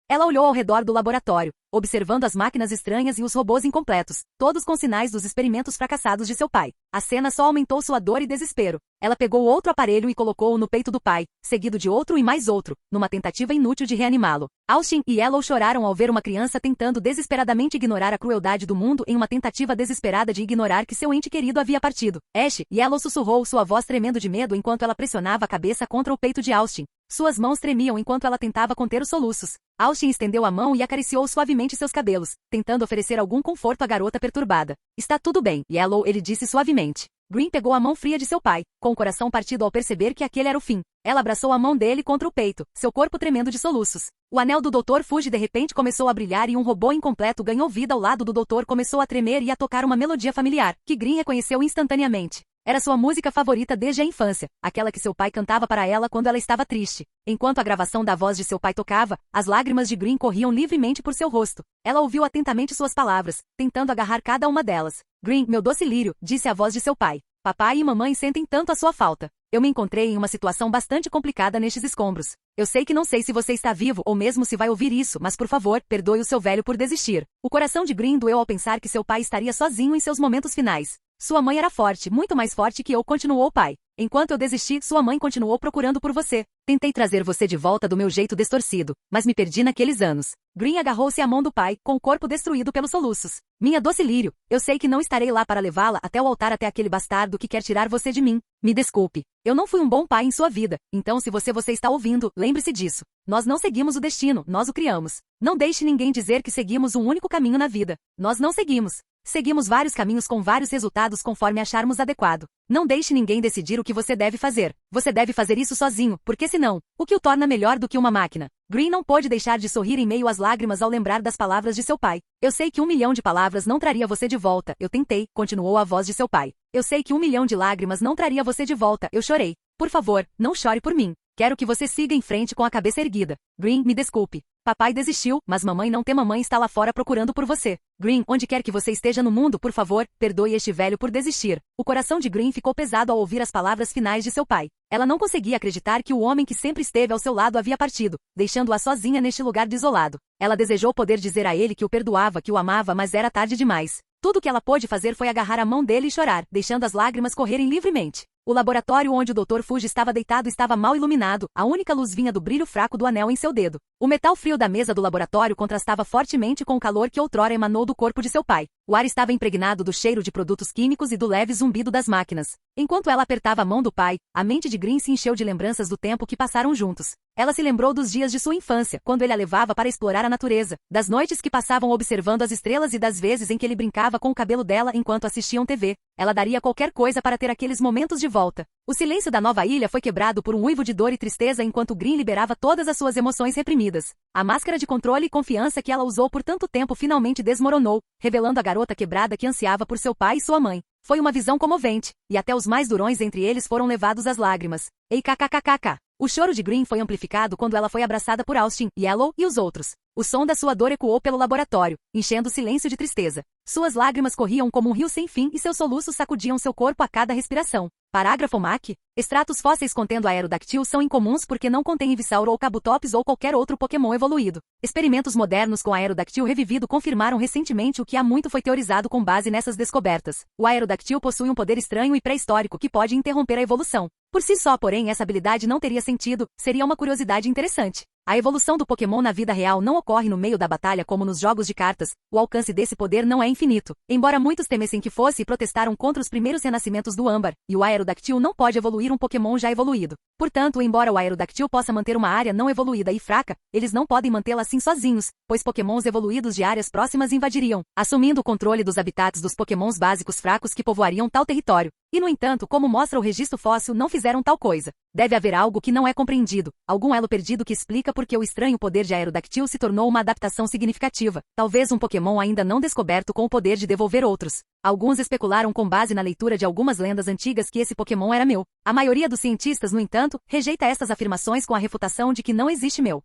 Ela olhou ao redor do laboratório, observando as máquinas estranhas e os robôs incompletos, todos com sinais dos experimentos fracassados de seu pai. A cena só aumentou sua dor e desespero. Ela pegou outro aparelho e colocou-o no peito do pai, seguido de outro e mais outro, numa tentativa inútil de reanimá-lo. Austin e Yellow choraram ao ver uma criança tentando desesperadamente ignorar a crueldade do mundo em uma tentativa desesperada de ignorar que seu ente querido havia partido. Ash, Yellow sussurrou, sua voz tremendo de medo enquanto ela pressionava a cabeça contra o peito de Austin. Suas mãos tremiam enquanto ela tentava conter os soluços. Austin estendeu a mão e acariciou suavemente seus cabelos, tentando oferecer algum conforto à garota perturbada. Está tudo bem, Yellow, ele disse suavemente. Green pegou a mão fria de seu pai, com o coração partido ao perceber que aquele era o fim. Ela abraçou a mão dele contra o peito, seu corpo tremendo de soluços. O anel do Dr. Fuji de repente começou a brilhar e um robô incompleto ganhou vida ao lado do doutor, começou a tremer e a tocar uma melodia familiar, que Green reconheceu instantaneamente. Era sua música favorita desde a infância, aquela que seu pai cantava para ela quando ela estava triste. Enquanto a gravação da voz de seu pai tocava, as lágrimas de Green corriam livremente por seu rosto. Ela ouviu atentamente suas palavras, tentando agarrar cada uma delas. Green, meu doce lírio, disse a voz de seu pai. Papai e mamãe sentem tanto a sua falta. Eu me encontrei em uma situação bastante complicada nestes escombros. Eu sei que não sei se você está vivo ou mesmo se vai ouvir isso, mas por favor, perdoe o seu velho por desistir. O coração de Green doeu ao pensar que seu pai estaria sozinho em seus momentos finais. Sua mãe era forte, muito mais forte que eu, continuou o pai. Enquanto eu desisti, sua mãe continuou procurando por você. Tentei trazer você de volta do meu jeito distorcido, mas me perdi naqueles anos. Green agarrou-se à mão do pai, com o corpo destruído pelos soluços. Minha doce lírio, eu sei que não estarei lá para levá-la até o altar até aquele bastardo que quer tirar você de mim. Me desculpe. Eu não fui um bom pai em sua vida, então se você está ouvindo, lembre-se disso. Nós não seguimos o destino, nós o criamos. Não deixe ninguém dizer que seguimos um único caminho na vida. Nós não seguimos. Seguimos vários caminhos com vários resultados conforme acharmos adequado. Não deixe ninguém decidir o que você deve fazer. Você deve fazer isso sozinho, porque senão, o que o torna melhor do que uma máquina? Green não pôde deixar de sorrir em meio às lágrimas ao lembrar das palavras de seu pai. Eu sei que 1 milhão de palavras não traria você de volta. Eu tentei, continuou a voz de seu pai. Eu sei que 1 milhão de lágrimas não traria você de volta. Eu chorei. Por favor, não chore por mim. Quero que você siga em frente com a cabeça erguida. Green, me desculpe. Papai desistiu, mas mamãe não tem, mamãe está lá fora procurando por você. Green, onde quer que você esteja no mundo, por favor, perdoe este velho por desistir. O coração de Green ficou pesado ao ouvir as palavras finais de seu pai. Ela não conseguia acreditar que o homem que sempre esteve ao seu lado havia partido, deixando-a sozinha neste lugar desolado. Ela desejou poder dizer a ele que o perdoava, que o amava, mas era tarde demais. Tudo o que ela pôde fazer foi agarrar a mão dele e chorar, deixando as lágrimas correrem livremente. O laboratório onde o Dr. Fuji estava deitado estava mal iluminado, a única luz vinha do brilho fraco do anel em seu dedo. O metal frio da mesa do laboratório contrastava fortemente com o calor que outrora emanou do corpo de seu pai. O ar estava impregnado do cheiro de produtos químicos e do leve zumbido das máquinas. Enquanto ela apertava a mão do pai, a mente de Green se encheu de lembranças do tempo que passaram juntos. Ela se lembrou dos dias de sua infância, quando ele a levava para explorar a natureza, das noites que passavam observando as estrelas e das vezes em que ele brincava com o cabelo dela enquanto assistiam TV. Ela daria qualquer coisa para ter aqueles momentos de volta. O silêncio da nova ilha foi quebrado por um uivo de dor e tristeza enquanto Green liberava todas as suas emoções reprimidas. A máscara de controle e confiança que ela usou por tanto tempo finalmente desmoronou, revelando a garota quebrada que ansiava por seu pai e sua mãe. Foi uma visão comovente, e até os mais durões entre eles foram levados às lágrimas. Ei kkkk. O choro de Green foi amplificado quando ela foi abraçada por Austin, Yellow e os outros. O som da sua dor ecoou pelo laboratório, enchendo o silêncio de tristeza. Suas lágrimas corriam como um rio sem fim e seus soluços sacudiam seu corpo a cada respiração. Parágrafo MAC. Extratos fósseis contendo Aerodactyl são incomuns porque não contêm Ivysaur ou Kabutops ou qualquer outro Pokémon evoluído. Experimentos modernos com Aerodactyl revivido confirmaram recentemente o que há muito foi teorizado com base nessas descobertas. O Aerodactyl possui um poder estranho e pré-histórico que pode interromper a evolução. Por si só, porém, essa habilidade não teria sentido, seria uma curiosidade interessante. A evolução do Pokémon na vida real não ocorre no meio da batalha como nos jogos de cartas, o alcance desse poder não é infinito. Embora muitos temessem que fosse e protestaram contra os primeiros renascimentos do âmbar, e o Aerodactyl não pode evoluir um Pokémon já evoluído. Portanto, embora o Aerodactyl possa manter uma área não evoluída e fraca, eles não podem mantê-la assim sozinhos, pois Pokémons evoluídos de áreas próximas invadiriam, assumindo o controle dos habitats dos Pokémons básicos fracos que povoariam tal território. E no entanto, como mostra o registro fóssil, não fizeram tal coisa. Deve haver algo que não é compreendido, algum elo perdido que explica por que o estranho poder de Aerodactyl se tornou uma adaptação significativa. Talvez um Pokémon ainda não descoberto com o poder de devolver outros. Alguns especularam com base na leitura de algumas lendas antigas que esse Pokémon era meu. A maioria dos cientistas, no entanto, rejeita estas afirmações com a refutação de que não existe meu.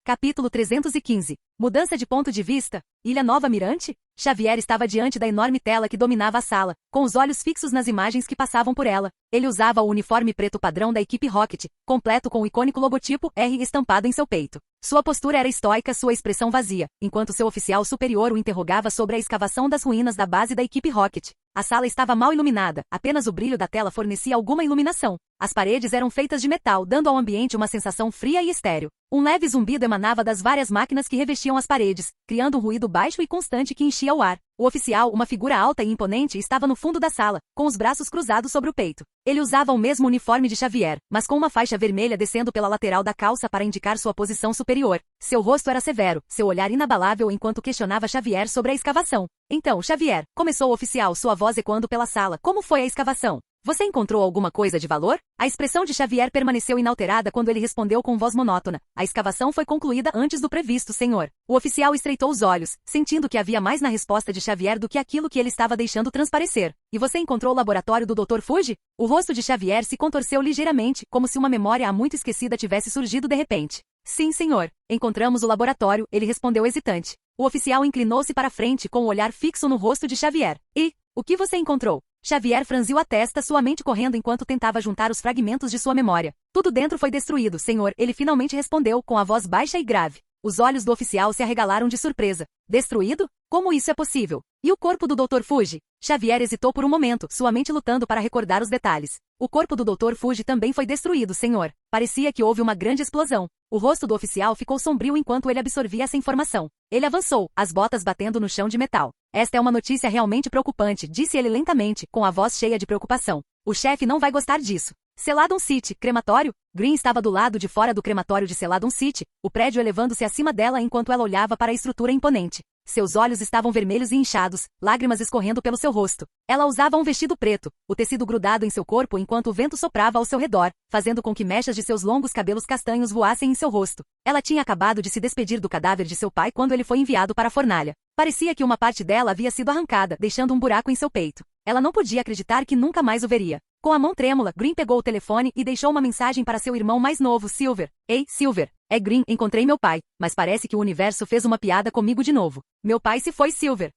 Capítulo 315. Mudança de ponto de vista. Ilha Nova Mirante? Xavier estava diante da enorme tela que dominava a sala, com os olhos fixos nas imagens que passavam por ela. Ele usava o uniforme preto padrão da equipe Rocket, completo com o icônico logotipo R estampado em seu peito. Sua postura era estoica, sua expressão vazia, enquanto seu oficial superior o interrogava sobre a escavação das ruínas da base da equipe Rocket. A sala estava mal iluminada, apenas o brilho da tela fornecia alguma iluminação. As paredes eram feitas de metal, dando ao ambiente uma sensação fria e estéril. Um leve zumbido emanava das várias máquinas que revestiam as paredes, criando um ruído baixo e constante que enchia o ar. O oficial, uma figura alta e imponente, estava no fundo da sala, com os braços cruzados sobre o peito. Ele usava o mesmo uniforme de Xavier, mas com uma faixa vermelha descendo pela lateral da calça para indicar sua posição superior. Seu rosto era severo, seu olhar inabalável enquanto questionava Xavier sobre a escavação. Então, Xavier, começou o oficial, sua voz ecoando pela sala. Como foi a escavação? Você encontrou alguma coisa de valor? A expressão de Xavier permaneceu inalterada quando ele respondeu com voz monótona. A escavação foi concluída antes do previsto, senhor. O oficial estreitou os olhos, sentindo que havia mais na resposta de Xavier do que aquilo que ele estava deixando transparecer. E você encontrou o laboratório do Dr. Fuji? O rosto de Xavier se contorceu ligeiramente, como se uma memória há muito esquecida tivesse surgido de repente. Sim, senhor. Encontramos o laboratório, ele respondeu hesitante. O oficial inclinou-se para frente com o olhar fixo no rosto de Xavier. E, o que você encontrou? Xavier franziu a testa, sua mente correndo enquanto tentava juntar os fragmentos de sua memória. Tudo dentro foi destruído, senhor, ele finalmente respondeu, com a voz baixa e grave. Os olhos do oficial se arregalaram de surpresa. Destruído? Como isso é possível? E o corpo do Dr. Fuji? Xavier hesitou por um momento, sua mente lutando para recordar os detalhes. O corpo do Dr. Fuji também foi destruído, senhor. Parecia que houve uma grande explosão. O rosto do oficial ficou sombrio enquanto ele absorvia essa informação. Ele avançou, as botas batendo no chão de metal. Esta é uma notícia realmente preocupante, disse ele lentamente, com a voz cheia de preocupação. O chefe não vai gostar disso. Celadon City, crematório? Green estava do lado de fora do crematório de Celadon City, o prédio elevando-se acima dela enquanto ela olhava para a estrutura imponente. Seus olhos estavam vermelhos e inchados, lágrimas escorrendo pelo seu rosto. Ela usava um vestido preto, o tecido grudado em seu corpo enquanto o vento soprava ao seu redor, fazendo com que mechas de seus longos cabelos castanhos voassem em seu rosto. Ela tinha acabado de se despedir do cadáver de seu pai quando ele foi enviado para a fornalha. Parecia que uma parte dela havia sido arrancada, deixando um buraco em seu peito. Ela não podia acreditar que nunca mais o veria. Com a mão trêmula, Green pegou o telefone e deixou uma mensagem para seu irmão mais novo, Silver. Ei, Silver. É Green, encontrei meu pai, mas parece que o universo fez uma piada comigo de novo. Meu pai se foi, Silver.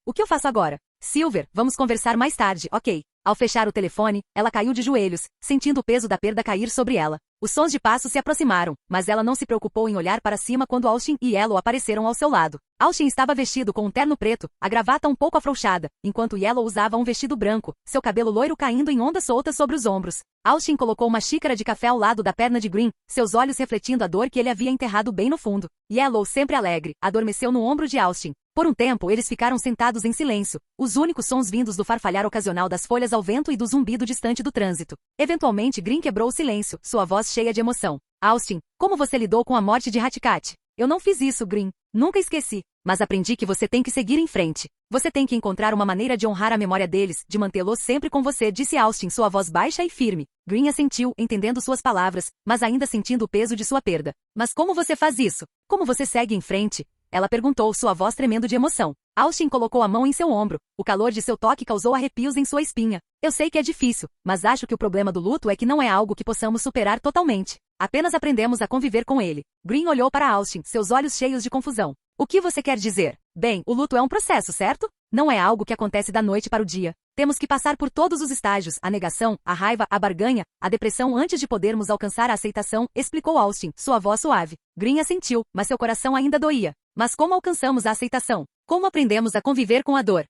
O que eu faço agora? Silver, vamos conversar mais tarde, ok. Ao fechar o telefone, ela caiu de joelhos, sentindo o peso da perda cair sobre ela. Os sons de passos se aproximaram, mas ela não se preocupou em olhar para cima quando Austin e Yellow apareceram ao seu lado. Austin estava vestido com um terno preto, a gravata um pouco afrouxada, enquanto Yellow usava um vestido branco, seu cabelo loiro caindo em ondas soltas sobre os ombros. Austin colocou uma xícara de café ao lado da perna de Green, seus olhos refletindo a dor que ele havia enterrado bem no fundo. Yellow, sempre alegre, adormeceu no ombro de Austin. Por um tempo, eles ficaram sentados em silêncio, os únicos sons vindos do farfalhar ocasional das folhas ao vento e do zumbido distante do trânsito. Eventualmente, Green quebrou o silêncio, sua voz cheia de emoção. Austin, como você lidou com a morte de Hatikat? Eu não fiz isso, Green. Nunca esqueci. Mas aprendi que você tem que seguir em frente. Você tem que encontrar uma maneira de honrar a memória deles, de mantê-los sempre com você, disse Austin, sua voz baixa e firme. Green assentiu, entendendo suas palavras, mas ainda sentindo o peso de sua perda. Mas como você faz isso? Como você segue em frente? Ela perguntou, sua voz tremendo de emoção. Austin colocou a mão em seu ombro. O calor de seu toque causou arrepios em sua espinha. Eu sei que é difícil, mas acho que o problema do luto é que não é algo que possamos superar totalmente. Apenas aprendemos a conviver com ele. Green olhou para Austin, seus olhos cheios de confusão. O que você quer dizer? Bem, o luto é um processo, certo? Não é algo que acontece da noite para o dia. Temos que passar por todos os estágios, a negação, a raiva, a barganha, a depressão antes de podermos alcançar a aceitação, explicou Austin, sua voz suave. Green assentiu, mas seu coração ainda doía. Mas como alcançamos a aceitação? Como aprendemos a conviver com a dor?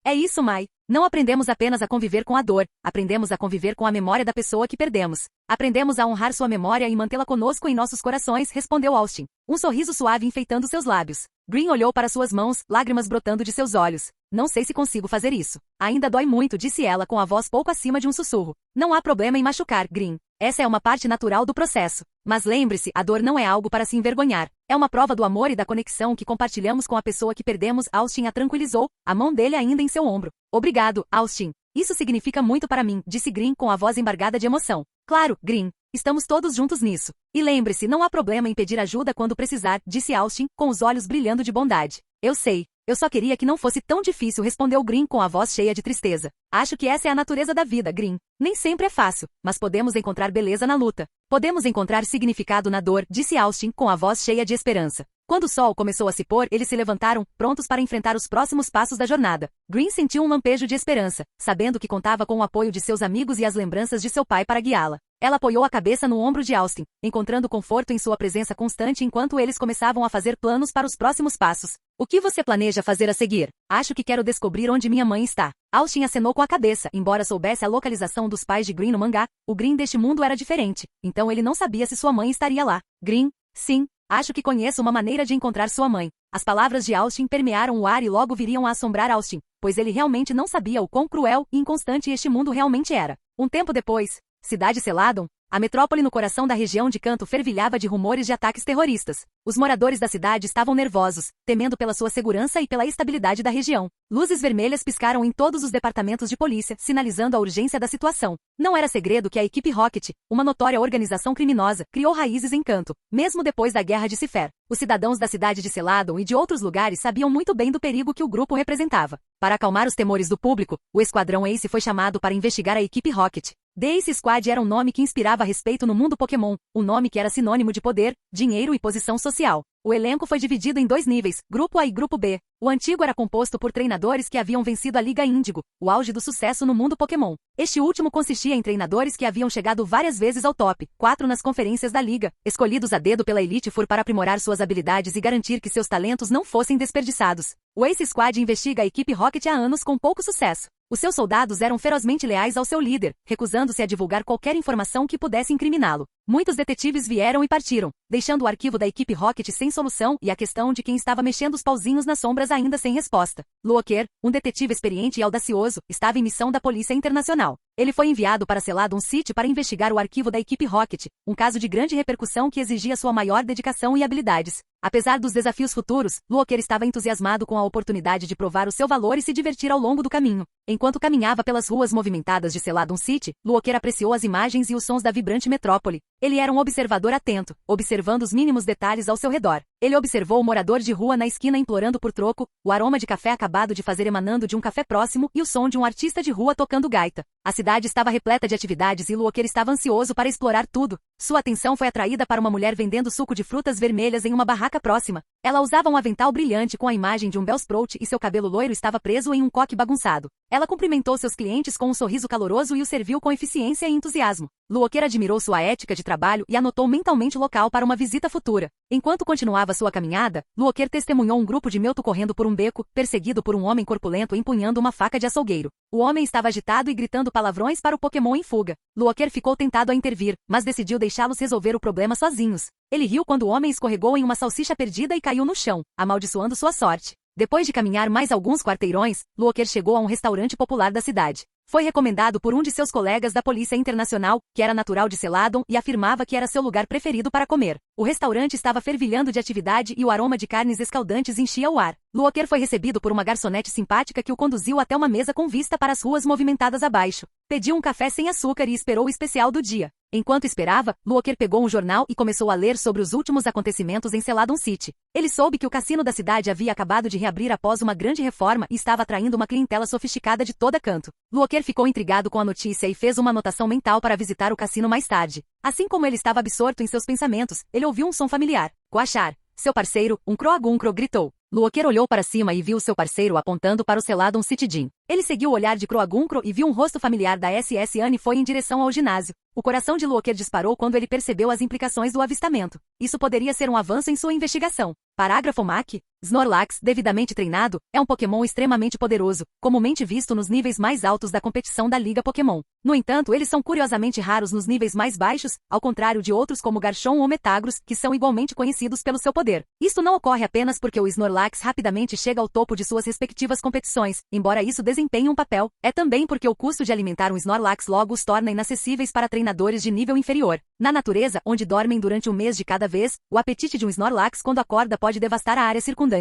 É isso, Mai. Não aprendemos apenas a conviver com a dor, aprendemos a conviver com a memória da pessoa que perdemos. Aprendemos a honrar sua memória e mantê-la conosco em nossos corações, respondeu Austin, um sorriso suave enfeitando seus lábios. Green olhou para suas mãos, lágrimas brotando de seus olhos. Não sei se consigo fazer isso. Ainda dói muito, disse ela com a voz pouco acima de um sussurro. Não há problema em machucar, Green. Essa é uma parte natural do processo. Mas lembre-se, a dor não é algo para se envergonhar. É uma prova do amor e da conexão que compartilhamos com a pessoa que perdemos, Austin a tranquilizou, a mão dele ainda em seu ombro. Obrigado, Austin. Isso significa muito para mim, disse Green com a voz embargada de emoção. Claro, Green. Estamos todos juntos nisso. E lembre-se, não há problema em pedir ajuda quando precisar, disse Austin, com os olhos brilhando de bondade. Eu sei. Eu só queria que não fosse tão difícil, respondeu Green com a voz cheia de tristeza. Acho que essa é a natureza da vida, Green. Nem sempre é fácil, mas podemos encontrar beleza na luta. Podemos encontrar significado na dor, disse Austin com a voz cheia de esperança. Quando o sol começou a se pôr, eles se levantaram, prontos para enfrentar os próximos passos da jornada. Green sentiu um lampejo de esperança, sabendo que contava com o apoio de seus amigos e as lembranças de seu pai para guiá-la. Ela apoiou a cabeça no ombro de Austin, encontrando conforto em sua presença constante enquanto eles começavam a fazer planos para os próximos passos. O que você planeja fazer a seguir? Acho que quero descobrir onde minha mãe está. Austin acenou com a cabeça, embora soubesse a localização dos pais de Green no mangá, o Green deste mundo era diferente, então ele não sabia se sua mãe estaria lá. Green, sim, acho que conheço uma maneira de encontrar sua mãe. As palavras de Austin permearam o ar e logo viriam a assombrar Austin, pois ele realmente não sabia o quão cruel e inconstante este mundo realmente era. Um tempo depois, Cidade Celadon, a metrópole no coração da região de Canto fervilhava de rumores de ataques terroristas. Os moradores da cidade estavam nervosos, temendo pela sua segurança e pela estabilidade da região. Luzes vermelhas piscaram em todos os departamentos de polícia, sinalizando a urgência da situação. Não era segredo que a equipe Rocket, uma notória organização criminosa, criou raízes em Canto, mesmo depois da Guerra de Cifer. Os cidadãos da cidade de Celadon e de outros lugares sabiam muito bem do perigo que o grupo representava. Para acalmar os temores do público, o Esquadrão Ace foi chamado para investigar a equipe Rocket. The Ace Squad era um nome que inspirava respeito no mundo Pokémon, um nome que era sinônimo de poder, dinheiro e posição social. O elenco foi dividido em 2 níveis, Grupo A e Grupo B. O antigo era composto por treinadores que haviam vencido a Liga Índigo, o auge do sucesso no mundo Pokémon. Este último consistia em treinadores que haviam chegado várias vezes ao top, 4 nas conferências da Liga, escolhidos a dedo pela Elite Four para aprimorar suas habilidades e garantir que seus talentos não fossem desperdiçados. O Ace Squad investiga a equipe Rocket há anos com pouco sucesso. Os seus soldados eram ferozmente leais ao seu líder, recusando-se a divulgar qualquer informação que pudesse incriminá-lo. Muitos detetives vieram e partiram, deixando o arquivo da equipe Rocket sem solução e a questão de quem estava mexendo os pauzinhos nas sombras ainda sem resposta. Looker, um detetive experiente e audacioso, estava em missão da Polícia Internacional. Ele foi enviado para Celadon City para investigar o arquivo da equipe Rocket, um caso de grande repercussão que exigia sua maior dedicação e habilidades. Apesar dos desafios futuros, Looker estava entusiasmado com a oportunidade de provar o seu valor e se divertir ao longo do caminho. Enquanto caminhava pelas ruas movimentadas de Celadon City, Looker apreciou as imagens e os sons da vibrante metrópole. Ele era um observador atento, observando os mínimos detalhes ao seu redor. Ele observou o morador de rua na esquina implorando por troco, o aroma de café acabado de fazer emanando de um café próximo e o som de um artista de rua tocando gaita. A cidade estava repleta de atividades e Looker estava ansioso para explorar tudo. Sua atenção foi atraída para uma mulher vendendo suco de frutas vermelhas em uma barraca próxima. Ela usava um avental brilhante com a imagem de um Bellsprout e seu cabelo loiro estava preso em um coque bagunçado. Ela cumprimentou seus clientes com um sorriso caloroso e o serviu com eficiência e entusiasmo. Looker admirou sua ética de trabalho e anotou mentalmente o local para uma visita futura. Enquanto continuava sua caminhada, Looker testemunhou um grupo de Mewtwo correndo por um beco, perseguido por um homem corpulento empunhando uma faca de açougueiro. O homem estava agitado e gritando palavrões para o Pokémon em fuga. Looker ficou tentado a intervir, mas decidiu deixá-los resolver o problema sozinhos. Ele riu quando o homem escorregou em uma salsicha perdida e caiu no chão, amaldiçoando sua sorte. Depois de caminhar mais alguns quarteirões, Looker chegou a um restaurante popular da cidade. Foi recomendado por um de seus colegas da Polícia Internacional, que era natural de Celadon e afirmava que era seu lugar preferido para comer. O restaurante estava fervilhando de atividade e o aroma de carnes escaldantes enchia o ar. Looker foi recebido por uma garçonete simpática que o conduziu até uma mesa com vista para as ruas movimentadas abaixo. Pediu um café sem açúcar e esperou o especial do dia. Enquanto esperava, Looker pegou um jornal e começou a ler sobre os últimos acontecimentos em Celadon City. Ele soube que o cassino da cidade havia acabado de reabrir após uma grande reforma e estava atraindo uma clientela sofisticada de toda canto. Looker ficou intrigado com a notícia e fez uma anotação mental para visitar o cassino mais tarde. Assim como ele estava absorto em seus pensamentos, ele ouviu um som familiar. Quashar, seu parceiro, um Croaguncro, gritou. Looker olhou para cima e viu seu parceiro apontando para o Celadon City Gym. Ele seguiu o olhar de Croaguncro e viu um rosto familiar da SS Anne e foi em direção ao ginásio. O coração de Looker disparou quando ele percebeu as implicações do avistamento. Isso poderia ser um avanço em sua investigação. Parágrafo MAC. Snorlax, devidamente treinado, é um Pokémon extremamente poderoso, comumente visto nos níveis mais altos da competição da Liga Pokémon. No entanto, eles são curiosamente raros nos níveis mais baixos, ao contrário de outros como Garchomp ou Metagross, que são igualmente conhecidos pelo seu poder. Isso não ocorre apenas porque o Snorlax rapidamente chega ao topo de suas respectivas competições, embora isso desempenhe um papel, é também porque o custo de alimentar um Snorlax logo os torna inacessíveis para treinadores de nível inferior. Na natureza, onde dormem durante um mês de cada vez, o apetite de um Snorlax quando acorda pode devastar a área circundante.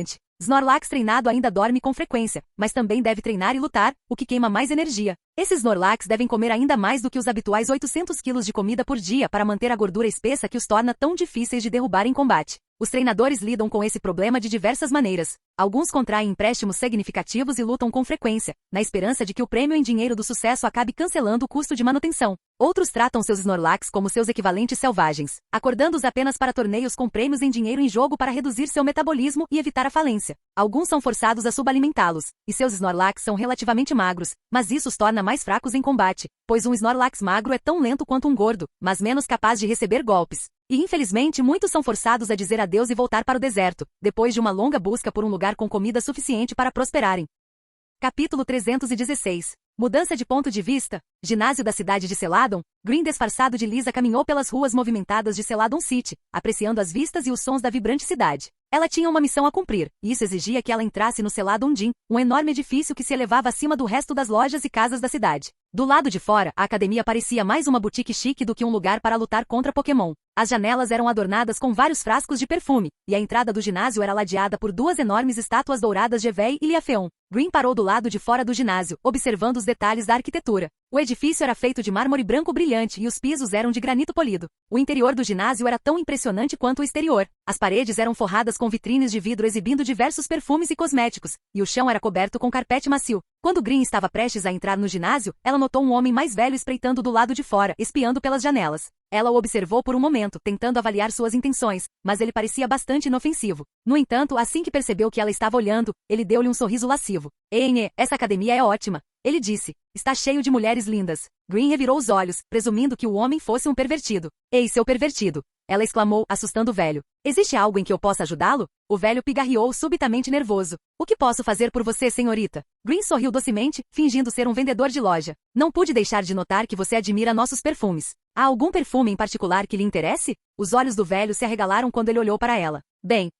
Snorlax treinado ainda dorme com frequência, mas também deve treinar e lutar, o que queima mais energia. Esses Snorlax devem comer ainda mais do que os habituais 800 kg de comida por dia para manter a gordura espessa que os torna tão difíceis de derrubar em combate. Os treinadores lidam com esse problema de diversas maneiras. Alguns contraem empréstimos significativos e lutam com frequência, na esperança de que o prêmio em dinheiro do sucesso acabe cancelando o custo de manutenção. Outros tratam seus Snorlax como seus equivalentes selvagens, acordando-os apenas para torneios com prêmios em dinheiro em jogo para reduzir seu metabolismo e evitar a falência. Alguns são forçados a subalimentá-los, e seus Snorlax são relativamente magros, mas isso os torna mais fracos em combate, pois um Snorlax magro é tão lento quanto um gordo, mas menos capaz de receber golpes. E infelizmente muitos são forçados a dizer adeus e voltar para o deserto, depois de uma longa busca por um lugar com comida suficiente para prosperarem. Capítulo 316. Mudança de ponto de vista. Ginásio da cidade de Celadon. Green, disfarçado de Lisa, caminhou pelas ruas movimentadas de Celadon City, apreciando as vistas e os sons da vibrante cidade. Ela tinha uma missão a cumprir, e isso exigia que ela entrasse no Celadon Gym, um enorme edifício que se elevava acima do resto das lojas e casas da cidade. Do lado de fora, a academia parecia mais uma boutique chique do que um lugar para lutar contra Pokémon. As janelas eram adornadas com vários frascos de perfume, e a entrada do ginásio era ladeada por duas enormes estátuas douradas de Evei e Liafeon. Green parou do lado de fora do ginásio, observando os detalhes da arquitetura. O edifício era feito de mármore branco brilhante e os pisos eram de granito polido. O interior do ginásio era tão impressionante quanto o exterior. As paredes eram forradas com vitrines de vidro exibindo diversos perfumes e cosméticos, e o chão era coberto com carpete macio. Quando Green estava prestes a entrar no ginásio, ela notou um homem mais velho espreitando do lado de fora, espiando pelas janelas. Ela o observou por um momento, tentando avaliar suas intenções, mas ele parecia bastante inofensivo. No entanto, assim que percebeu que ela estava olhando, ele deu-lhe um sorriso lascivo. Ei, essa academia é ótima. Ele disse. Está cheio de mulheres lindas. Green revirou os olhos, presumindo que o homem fosse um pervertido. Ei, seu pervertido! Ela exclamou, assustando o velho. Existe algo em que eu possa ajudá-lo? O velho pigarreou subitamente nervoso. O que posso fazer por você, senhorita? Green sorriu docemente, fingindo ser um vendedor de loja. Não pude deixar de notar que você admira nossos perfumes. Há algum perfume em particular que lhe interesse? Os olhos do velho se arregalaram quando ele olhou para ela. Bem,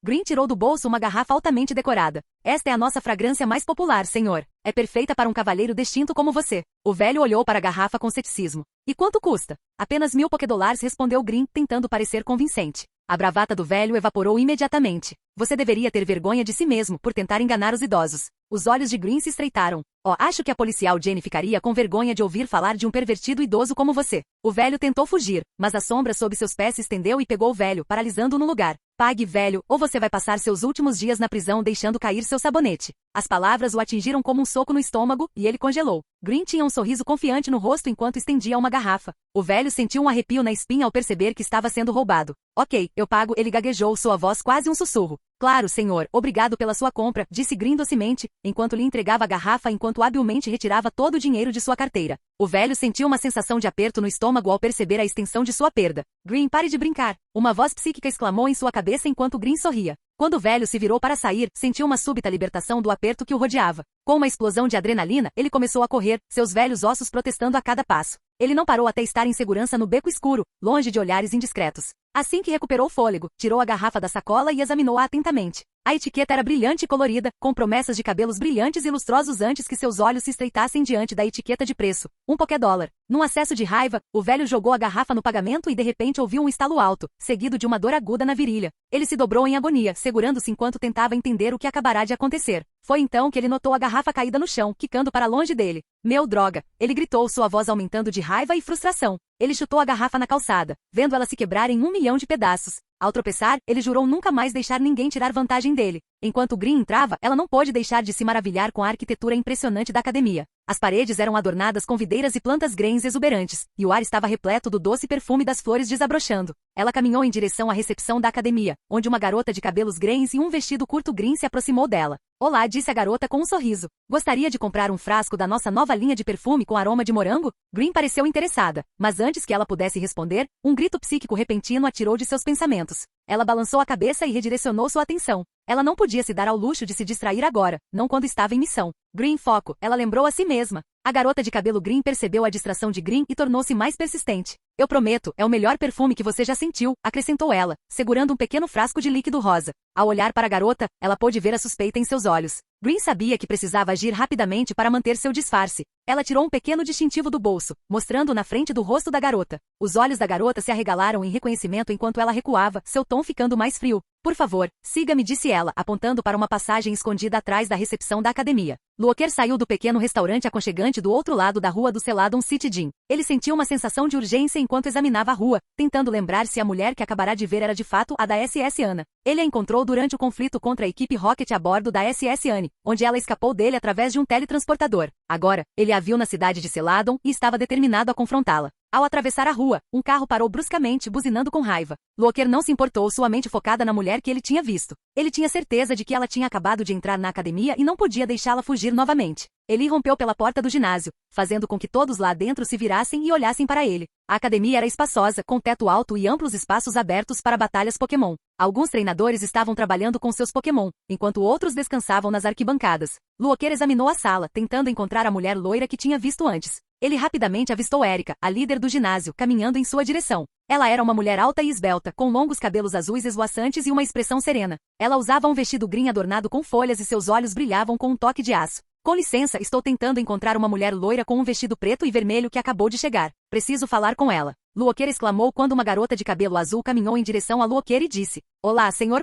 Green tirou do bolso uma garrafa altamente decorada. Esta é a nossa fragrância mais popular, senhor. É perfeita para um cavalheiro distinto como você. O velho olhou para a garrafa com ceticismo. E quanto custa? Apenas 1000 Pokédolars, respondeu Green, tentando parecer convincente. A bravata do velho evaporou imediatamente. Você deveria ter vergonha de si mesmo por tentar enganar os idosos. Os olhos de Green se estreitaram. Acho que a policial Jenny ficaria com vergonha de ouvir falar de um pervertido idoso como você. O velho tentou fugir, mas a sombra sob seus pés se estendeu e pegou o velho, paralisando-o no lugar. Pague, velho, ou você vai passar seus últimos dias na prisão deixando cair seu sabonete. As palavras o atingiram como um soco no estômago, e ele congelou. Green tinha um sorriso confiante no rosto enquanto estendia uma garrafa. O velho sentiu um arrepio na espinha ao perceber que estava sendo roubado. Ok, eu pago, ele gaguejou, sua voz quase um sussurro. Claro, senhor, obrigado pela sua compra, disse Green docemente, enquanto lhe entregava a garrafa enquanto habilmente retirava todo o dinheiro de sua carteira. O velho sentiu uma sensação de aperto no estômago ao perceber a extensão de sua perda. Green, pare de brincar. Uma voz psíquica exclamou em sua cabeça enquanto Green sorria. Quando o velho se virou para sair, sentiu uma súbita libertação do aperto que o rodeava. Com uma explosão de adrenalina, ele começou a correr, seus velhos ossos protestando a cada passo. Ele não parou até estar em segurança no beco escuro, longe de olhares indiscretos. Assim que recuperou o fôlego, tirou a garrafa da sacola e examinou-a atentamente. A etiqueta era brilhante e colorida, com promessas de cabelos brilhantes e lustrosos antes que seus olhos se estreitassem diante da etiqueta de preço. 1 Pokédollar. Num acesso de raiva, o velho jogou a garrafa no pagamento e de repente ouviu um estalo alto, seguido de uma dor aguda na virilha. Ele se dobrou em agonia, segurando-se enquanto tentava entender o que acabará de acontecer. Foi então que ele notou a garrafa caída no chão, quicando para longe dele. Meu droga! Ele gritou, sua voz aumentando de raiva e frustração. Ele chutou a garrafa na calçada, vendo ela se quebrar em 1 milhão de pedaços. Ao tropeçar, ele jurou nunca mais deixar ninguém tirar vantagem dele. Enquanto Green entrava, ela não pôde deixar de se maravilhar com a arquitetura impressionante da academia. As paredes eram adornadas com videiras e plantas grains exuberantes, e o ar estava repleto do doce perfume das flores desabrochando. Ela caminhou em direção à recepção da academia, onde uma garota de cabelos grains e um vestido curto green se aproximou dela. Olá, disse a garota com um sorriso. Gostaria de comprar um frasco da nossa nova linha de perfume com aroma de morango? Green pareceu interessada, mas antes que ela pudesse responder, um grito psíquico repentino a tirou de seus pensamentos. Ela balançou a cabeça e redirecionou sua atenção. Ela não podia se dar ao luxo de se distrair agora, não quando estava em missão. Green, foco, ela lembrou a si mesma. A garota de cabelo green percebeu a distração de Green e tornou-se mais persistente. Eu prometo, é o melhor perfume que você já sentiu, acrescentou ela, segurando um pequeno frasco de líquido rosa. Ao olhar para a garota, ela pôde ver a suspeita em seus olhos. Green sabia que precisava agir rapidamente para manter seu disfarce. Ela tirou um pequeno distintivo do bolso, mostrando-o na frente do rosto da garota. Os olhos da garota se arregalaram em reconhecimento enquanto ela recuava, seu tom ficando mais frio. Por favor, siga-me, disse ela, apontando para uma passagem escondida atrás da recepção da academia. Luoker saiu do pequeno restaurante aconchegante do outro lado da rua do Celadon City Gym. Ele sentiu uma sensação de urgência enquanto examinava a rua, tentando lembrar se a mulher que acabará de ver era de fato a da SS Anna. Ele a encontrou durante o conflito contra a equipe Rocket a bordo da SS Anne, onde ela escapou dele através de um teletransportador. Agora, ele a viu na cidade de Celadon e estava determinado a confrontá-la. Ao atravessar a rua, um carro parou bruscamente, buzinando com raiva. Luoker não se importou, sua mente focada na mulher que ele tinha visto. Ele tinha certeza de que ela tinha acabado de entrar na academia e não podia deixá-la fugir novamente. Ele irrompeu pela porta do ginásio, fazendo com que todos lá dentro se virassem e olhassem para ele. A academia era espaçosa, com teto alto e amplos espaços abertos para batalhas Pokémon. Alguns treinadores estavam trabalhando com seus Pokémon, enquanto outros descansavam nas arquibancadas. Luoker examinou a sala, tentando encontrar a mulher loira que tinha visto antes. Ele rapidamente avistou Erika, a líder do ginásio, caminhando em sua direção. Ela era uma mulher alta e esbelta, com longos cabelos azuis esvoaçantes e uma expressão serena. Ela usava um vestido green adornado com folhas e seus olhos brilhavam com um toque de aço. Com licença, estou tentando encontrar uma mulher loira com um vestido preto e vermelho que acabou de chegar. Preciso falar com ela. Luoker exclamou quando uma garota de cabelo azul caminhou em direção a Luoker e disse: Olá, Sr.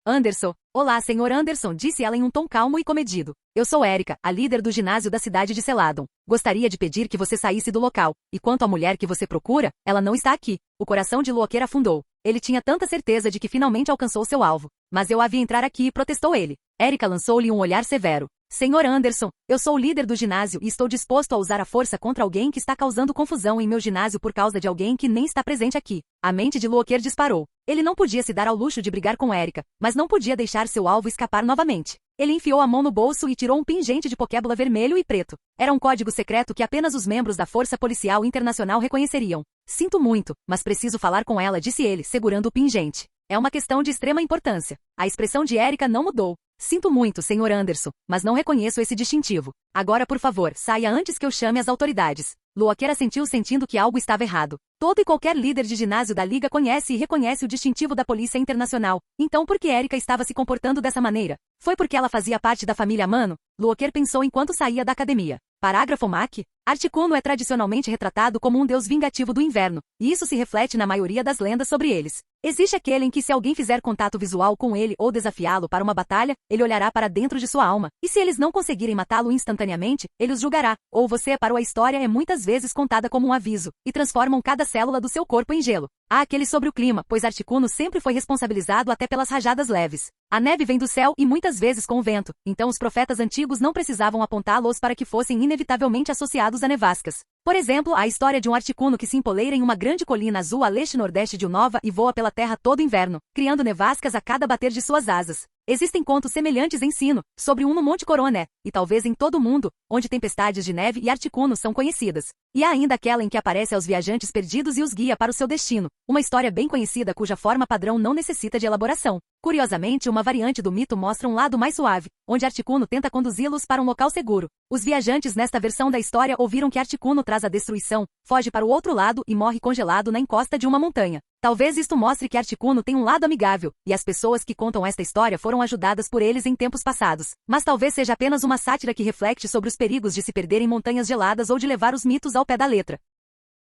Anderson. Olá, Sr. Anderson, disse ela em um tom calmo e comedido. Eu sou Erika, a líder do ginásio da cidade de Celadon. Gostaria de pedir que você saísse do local. E quanto à mulher que você procura, ela não está aqui. O coração de Luoker afundou. Ele tinha tanta certeza de que finalmente alcançou seu alvo. Mas eu a vi entrar aqui, protestou ele. Erika lançou-lhe um olhar severo. Sr. Anderson, eu sou o líder do ginásio e estou disposto a usar a força contra alguém que está causando confusão em meu ginásio por causa de alguém que nem está presente aqui. A mente de Luoker disparou. Ele não podia se dar ao luxo de brigar com Erika, mas não podia deixar seu alvo escapar novamente. Ele enfiou a mão no bolso e tirou um pingente de Pokébola vermelho e preto. Era um código secreto que apenas os membros da Força Policial Internacional reconheceriam. Sinto muito, mas preciso falar com ela, disse ele, segurando o pingente. É uma questão de extrema importância. A expressão de Erika não mudou. Sinto muito, Sr. Anderson, mas não reconheço esse distintivo. Agora, por favor, saia antes que eu chame as autoridades. Luoker assentiu sentindo que algo estava errado. Todo e qualquer líder de ginásio da Liga conhece e reconhece o distintivo da Polícia Internacional. Então por que Erika estava se comportando dessa maneira? Foi porque ela fazia parte da família Mano? Luoker pensou enquanto saía da academia. Parágrafo MAC. Articuno é tradicionalmente retratado como um deus vingativo do inverno, e isso se reflete na maioria das lendas sobre eles. Existe aquele em que se alguém fizer contato visual com ele ou desafiá-lo para uma batalha, ele olhará para dentro de sua alma, e se eles não conseguirem matá-lo instantaneamente, ele os julgará. Ou você parou, a história é muitas vezes contada como um aviso, e transformam cada célula do seu corpo em gelo. Há aquele sobre o clima, pois Articuno sempre foi responsabilizado até pelas rajadas leves. A neve vem do céu e muitas vezes com o vento, então os profetas antigos não precisavam apontá-los para que fossem inevitavelmente associados a nevascas. Por exemplo, a história de um Articuno que se empoleira em uma grande colina azul a leste-nordeste de Unova e voa pela terra todo inverno, criando nevascas a cada bater de suas asas. Existem contos semelhantes em Sinnoh, sobre um no Monte Coroné, e talvez em todo o mundo, onde tempestades de neve e Articuno são conhecidas. E há ainda aquela em que aparece aos viajantes perdidos e os guia para o seu destino, uma história bem conhecida cuja forma padrão não necessita de elaboração. Curiosamente, uma variante do mito mostra um lado mais suave, onde Articuno tenta conduzi-los para um local seguro. Os viajantes nesta versão da história ouviram que Articuno traz a destruição, foge para o outro lado e morre congelado na encosta de uma montanha. Talvez isto mostre que Articuno tem um lado amigável, e as pessoas que contam esta história foram ajudadas por eles em tempos passados. Mas talvez seja apenas uma sátira que reflete sobre os perigos de se perder em montanhas geladas ou de levar os mitos ao pé da letra.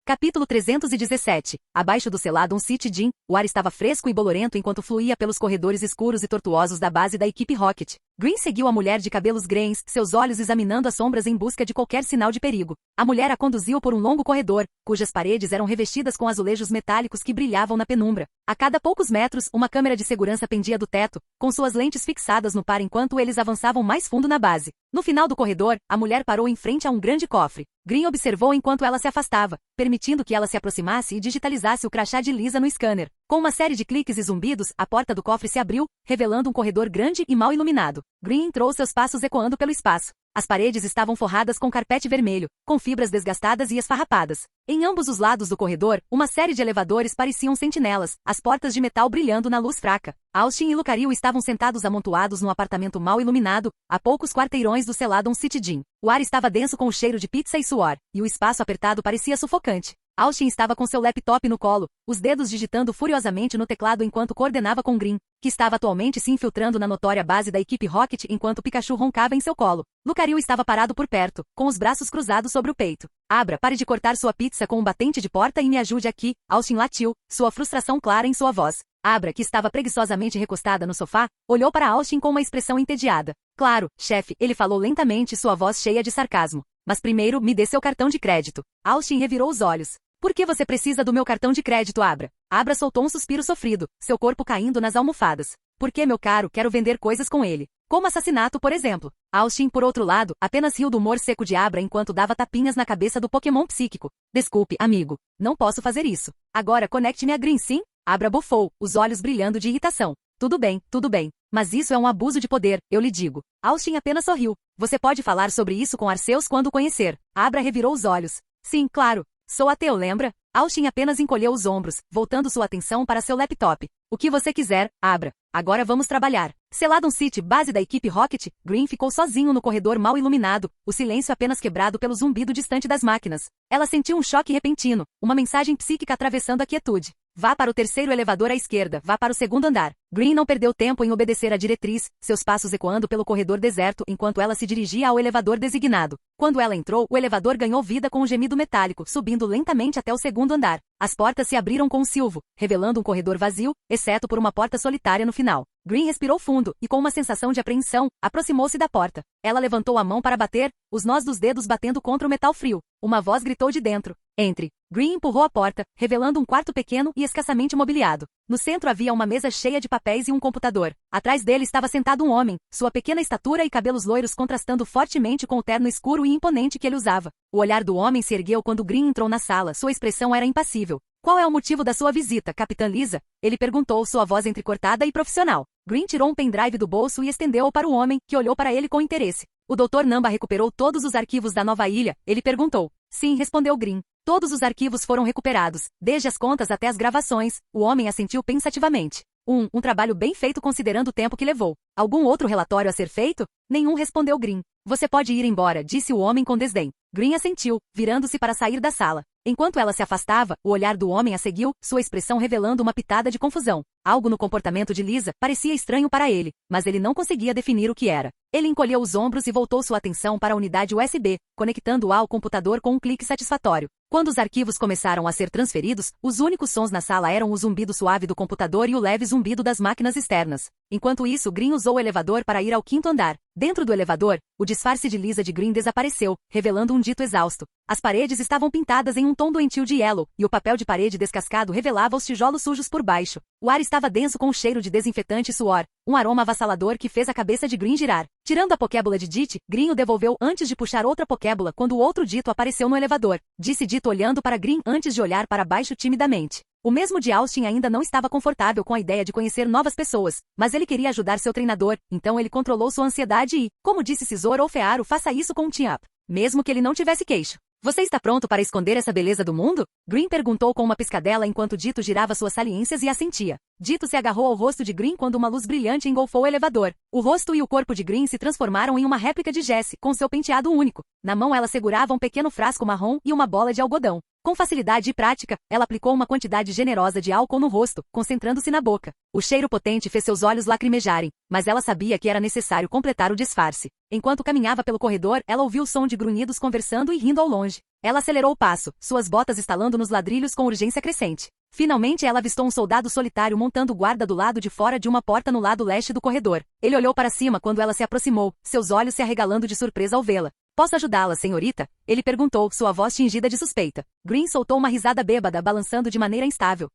Capítulo 317. Abaixo do Celadon City Gym, o ar estava fresco e bolorento enquanto fluía pelos corredores escuros e tortuosos da base da equipe Rocket. Green seguiu a mulher de cabelos greens, seus olhos examinando as sombras em busca de qualquer sinal de perigo. A mulher a conduziu por um longo corredor, cujas paredes eram revestidas com azulejos metálicos que brilhavam na penumbra. A cada poucos metros, uma câmera de segurança pendia do teto, com suas lentes fixadas no par enquanto eles avançavam mais fundo na base. No final do corredor, a mulher parou em frente a um grande cofre. Green observou enquanto ela se afastava, permitindo que ela se aproximasse e digitalizasse o crachá de Lisa no scanner. Com uma série de cliques e zumbidos, a porta do cofre se abriu, revelando um corredor grande e mal iluminado. Green entrou, seus passos ecoando pelo espaço. As paredes estavam forradas com carpete vermelho, com fibras desgastadas e esfarrapadas. Em ambos os lados do corredor, uma série de elevadores pareciam sentinelas, as portas de metal brilhando na luz fraca. Austin e Lucario estavam sentados amontoados num apartamento mal iluminado, a poucos quarteirões do Celadon City Gym. O ar estava denso com o cheiro de pizza e suor, e o espaço apertado parecia sufocante. Austin estava com seu laptop no colo, os dedos digitando furiosamente no teclado enquanto coordenava com Green, que estava atualmente se infiltrando na notória base da equipe Rocket enquanto Pikachu roncava em seu colo. Lucario estava parado por perto, com os braços cruzados sobre o peito. Abra, pare de cortar sua pizza com um batente de porta e me ajude aqui, Austin latiu, sua frustração clara em sua voz. Abra, que estava preguiçosamente recostada no sofá, olhou para Austin com uma expressão entediada. Claro, chefe, ele falou lentamente, sua voz cheia de sarcasmo. Mas primeiro, me dê seu cartão de crédito. Austin revirou os olhos. Por que você precisa do meu cartão de crédito, Abra? Abra soltou um suspiro sofrido, seu corpo caindo nas almofadas. Porque, meu caro, quero vender coisas com ele. Como assassinato, por exemplo. Austin, por outro lado, apenas riu do humor seco de Abra enquanto dava tapinhas na cabeça do Pokémon psíquico. Desculpe, amigo. Não posso fazer isso. Agora conecte-me a Green, sim? Abra bufou, os olhos brilhando de irritação. Tudo bem, mas isso é um abuso de poder, eu lhe digo. Austin apenas sorriu. Você pode falar sobre isso com Arceus quando o conhecer. Abra revirou os olhos. Sim, claro. Sou ateu, lembra? Austin apenas encolheu os ombros, voltando sua atenção para seu laptop. O que você quiser, Abra. Agora vamos trabalhar. Celadon City, base da equipe Rocket, Green ficou sozinho no corredor mal iluminado, o silêncio apenas quebrado pelo zumbido distante das máquinas. Ela sentiu um choque repentino, uma mensagem psíquica atravessando a quietude. Vá para o terceiro elevador à esquerda, vá para o segundo andar. Green não perdeu tempo em obedecer à diretriz, seus passos ecoando pelo corredor deserto enquanto ela se dirigia ao elevador designado. Quando ela entrou, o elevador ganhou vida com um gemido metálico, subindo lentamente até o segundo andar. As portas se abriram com um silvo, revelando um corredor vazio, exceto por uma porta solitária no final. Green respirou fundo e, com uma sensação de apreensão, aproximou-se da porta. Ela levantou a mão para bater, os nós dos dedos batendo contra o metal frio. Uma voz gritou de dentro. Entre. Green empurrou a porta, revelando um quarto pequeno e escassamente mobiliado. No centro havia uma mesa cheia de papéis e um computador. Atrás dele estava sentado um homem, sua pequena estatura e cabelos loiros contrastando fortemente com o terno escuro e imponente que ele usava. O olhar do homem se ergueu quando Green entrou na sala, sua expressão era impassível. Qual é o motivo da sua visita, Capitã Lisa? Ele perguntou, sua voz entrecortada e profissional. Green tirou um pendrive do bolso e estendeu-o para o homem, que olhou para ele com interesse. O Dr. Namba recuperou todos os arquivos da nova ilha? Ele perguntou. Sim, respondeu Green. Todos os arquivos foram recuperados, desde as contas até as gravações. O homem assentiu pensativamente. Um trabalho bem feito considerando o tempo que levou. Algum outro relatório a ser feito? Nenhum, respondeu Green. Você pode ir embora, disse o homem com desdém. Green assentiu, virando-se para sair da sala. Enquanto ela se afastava, o olhar do homem a seguiu, sua expressão revelando uma pitada de confusão. Algo no comportamento de Lisa parecia estranho para ele, mas ele não conseguia definir o que era. Ele encolheu os ombros e voltou sua atenção para a unidade USB, conectando-a ao computador com um clique satisfatório. Quando os arquivos começaram a ser transferidos, os únicos sons na sala eram o zumbido suave do computador e o leve zumbido das máquinas externas. Enquanto isso, Green usou o elevador para ir ao quinto andar. Dentro do elevador, o disfarce de Lisa de Green desapareceu, revelando um dito exausto. As paredes estavam pintadas em um tom doentio de yellow, e o papel de parede descascado revelava os tijolos sujos por baixo. O ar estava denso com um cheiro de desinfetante e suor, um aroma avassalador que fez a cabeça de Green girar. Tirando a pokébula de Dit, Green o devolveu antes de puxar outra pokébula quando o outro dito apareceu no elevador. Disse Dito olhando para Green antes de olhar para baixo timidamente. O mesmo de Austin ainda não estava confortável com a ideia de conhecer novas pessoas, mas ele queria ajudar seu treinador, então ele controlou sua ansiedade e, como disse Cisor ou Fearo, faça isso com um team-up, mesmo que ele não tivesse queixo. Você está pronto para esconder essa beleza do mundo? Green perguntou com uma piscadela enquanto Dito girava suas saliências e assentia. Dito se agarrou ao rosto de Green quando uma luz brilhante engolfou o elevador. O rosto e o corpo de Green se transformaram em uma réplica de Jessie, com seu penteado único. Na mão ela segurava um pequeno frasco marrom e uma bola de algodão. Com facilidade e prática, ela aplicou uma quantidade generosa de álcool no rosto, concentrando-se na boca. O cheiro potente fez seus olhos lacrimejarem, mas ela sabia que era necessário completar o disfarce. Enquanto caminhava pelo corredor, ela ouviu o som de grunhidos conversando e rindo ao longe. Ela acelerou o passo, suas botas estalando nos ladrilhos com urgência crescente. Finalmente ela avistou um soldado solitário montando guarda do lado de fora de uma porta no lado leste do corredor. Ele olhou para cima quando ela se aproximou, seus olhos se arregalando de surpresa ao vê-la. Posso ajudá-la, senhorita? Ele perguntou, sua voz tingida de suspeita. Green soltou uma risada bêbada, balançando de maneira instável.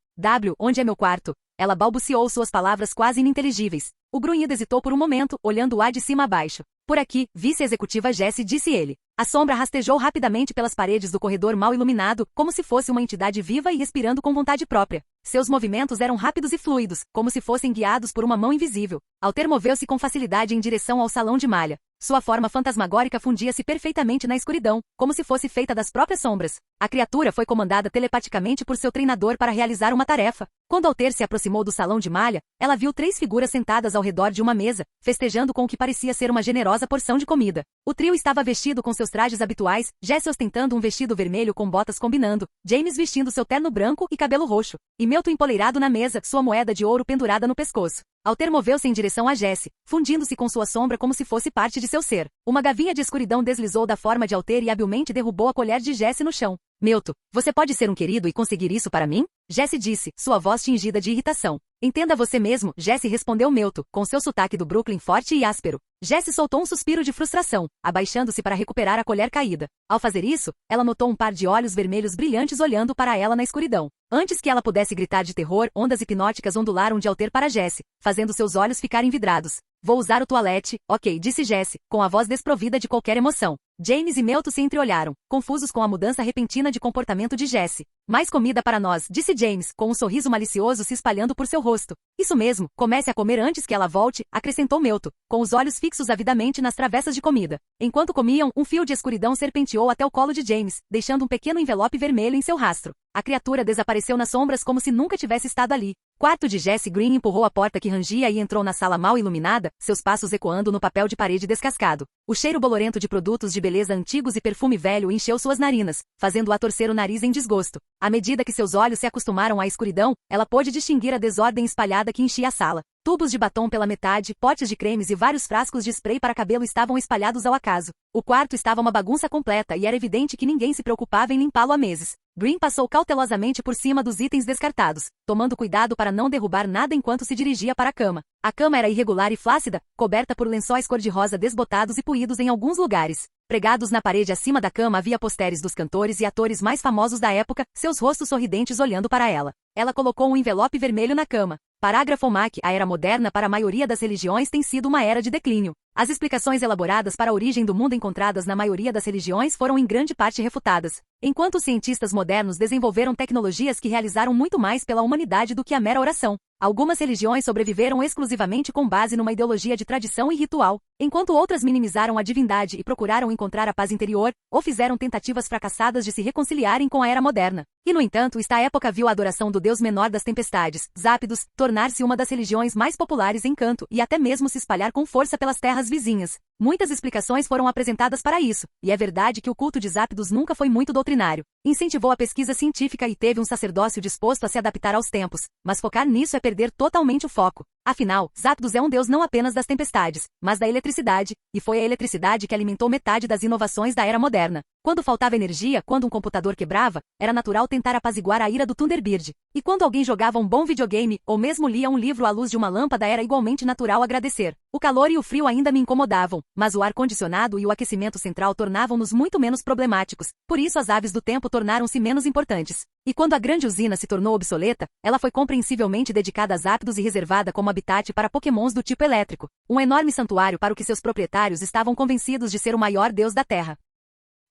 Onde é meu quarto? Ela balbuciou suas palavras quase ininteligíveis. O grunhido hesitou por um momento, olhando-a de cima a baixo. Por aqui, vice-executiva Jessie, disse ele. A sombra rastejou rapidamente pelas paredes do corredor mal iluminado, como se fosse uma entidade viva e respirando com vontade própria. Seus movimentos eram rápidos e fluidos, como se fossem guiados por uma mão invisível. Alter moveu-se com facilidade em direção ao salão de malha. Sua forma fantasmagórica fundia-se perfeitamente na escuridão, como se fosse feita das próprias sombras. A criatura foi comandada telepaticamente por seu treinador para realizar uma tarefa. Quando Alter se aproximou do salão de malha, ela viu 3 figuras sentadas ao redor de uma mesa, festejando com o que parecia ser uma generosa porção de comida. O trio estava vestido com seus trajes habituais, Jesse ostentando um vestido vermelho com botas combinando, James vestindo seu terno branco e cabelo roxo, e Melton empoleirado na mesa, sua moeda de ouro pendurada no pescoço. Alter moveu-se em direção a Jesse, fundindo-se com sua sombra como se fosse parte de seu ser. Uma gavinha de escuridão deslizou da forma de Alter e habilmente derrubou a colher de Jesse no chão. Melton, você pode ser um querido e conseguir isso para mim? Jesse disse, sua voz tingida de irritação. Entenda você mesmo, Jesse respondeu Melton, com seu sotaque do Brooklyn forte e áspero. Jesse soltou um suspiro de frustração, abaixando-se para recuperar a colher caída. Ao fazer isso, ela notou um par de olhos vermelhos brilhantes olhando para ela na escuridão. Antes que ela pudesse gritar de terror, ondas hipnóticas ondularam de Alter para Jesse, fazendo seus olhos ficarem vidrados. Vou usar o toalete, ok, disse Jesse, com a voz desprovida de qualquer emoção. James e Melton se entreolharam, confusos com a mudança repentina de comportamento de Jesse. Mais comida para nós, disse James, com um sorriso malicioso se espalhando por seu rosto. Isso mesmo, comece a comer antes que ela volte, acrescentou Melton, com os olhos fixos avidamente nas travessas de comida. Enquanto comiam, um fio de escuridão serpenteou até o colo de James, deixando um pequeno envelope vermelho em seu rastro. A criatura desapareceu nas sombras como se nunca tivesse estado ali. Quarto de Jesse Green empurrou a porta que rangia e entrou na sala mal iluminada, seus passos ecoando no papel de parede descascado. O cheiro bolorento de produtos de beleza antigos e perfume velho encheu suas narinas, fazendo-a torcer o nariz em desgosto. À medida que seus olhos se acostumaram à escuridão, ela pôde distinguir a desordem espalhada que enchia a sala. Tubos de batom pela metade, potes de cremes e vários frascos de spray para cabelo estavam espalhados ao acaso. O quarto estava uma bagunça completa e era evidente que ninguém se preocupava em limpá-lo há meses. Green passou cautelosamente por cima dos itens descartados, tomando cuidado para não derrubar nada enquanto se dirigia para a cama. A cama era irregular e flácida, coberta por lençóis cor-de-rosa desbotados e puídos em alguns lugares. Pregados na parede acima da cama havia posteres dos cantores e atores mais famosos da época, seus rostos sorridentes olhando para ela. Ela colocou um envelope vermelho na cama. Parágrafo MAC. A era moderna para a maioria das religiões tem sido uma era de declínio. As explicações elaboradas para a origem do mundo encontradas na maioria das religiões foram em grande parte refutadas. Enquanto os cientistas modernos desenvolveram tecnologias que realizaram muito mais pela humanidade do que a mera oração. Algumas religiões sobreviveram exclusivamente com base numa ideologia de tradição e ritual, enquanto outras minimizaram a divindade e procuraram encontrar a paz interior, ou fizeram tentativas fracassadas de se reconciliarem com a era moderna. E no entanto, esta época viu a adoração do deus menor das tempestades, Zápidos, tornar-se uma das religiões mais populares em Canto e até mesmo se espalhar com força pelas terras vizinhas. Muitas explicações foram apresentadas para isso, e é verdade que o culto de Zápidos nunca foi muito doutrinário. Incentivou a pesquisa científica e teve um sacerdócio disposto a se adaptar aos tempos, mas focar nisso é perder totalmente o foco. Afinal, Zápidos é um deus não apenas das tempestades, mas da eletricidade, e foi a eletricidade que alimentou metade das inovações da era moderna. Quando faltava energia, quando um computador quebrava, era natural tentar apaziguar a ira do Thunderbird. E quando alguém jogava um bom videogame, ou mesmo lia um livro à luz de uma lâmpada, era igualmente natural agradecer. O calor e o frio ainda me incomodavam, mas o ar-condicionado e o aquecimento central tornavam-nos muito menos problemáticos, por isso as aves do tempo tornaram-se menos importantes. E quando a grande usina se tornou obsoleta, ela foi compreensivelmente dedicada a Zápidos e reservada como habitat para pokémons do tipo elétrico, um enorme santuário para o que seus proprietários estavam convencidos de ser o maior deus da Terra.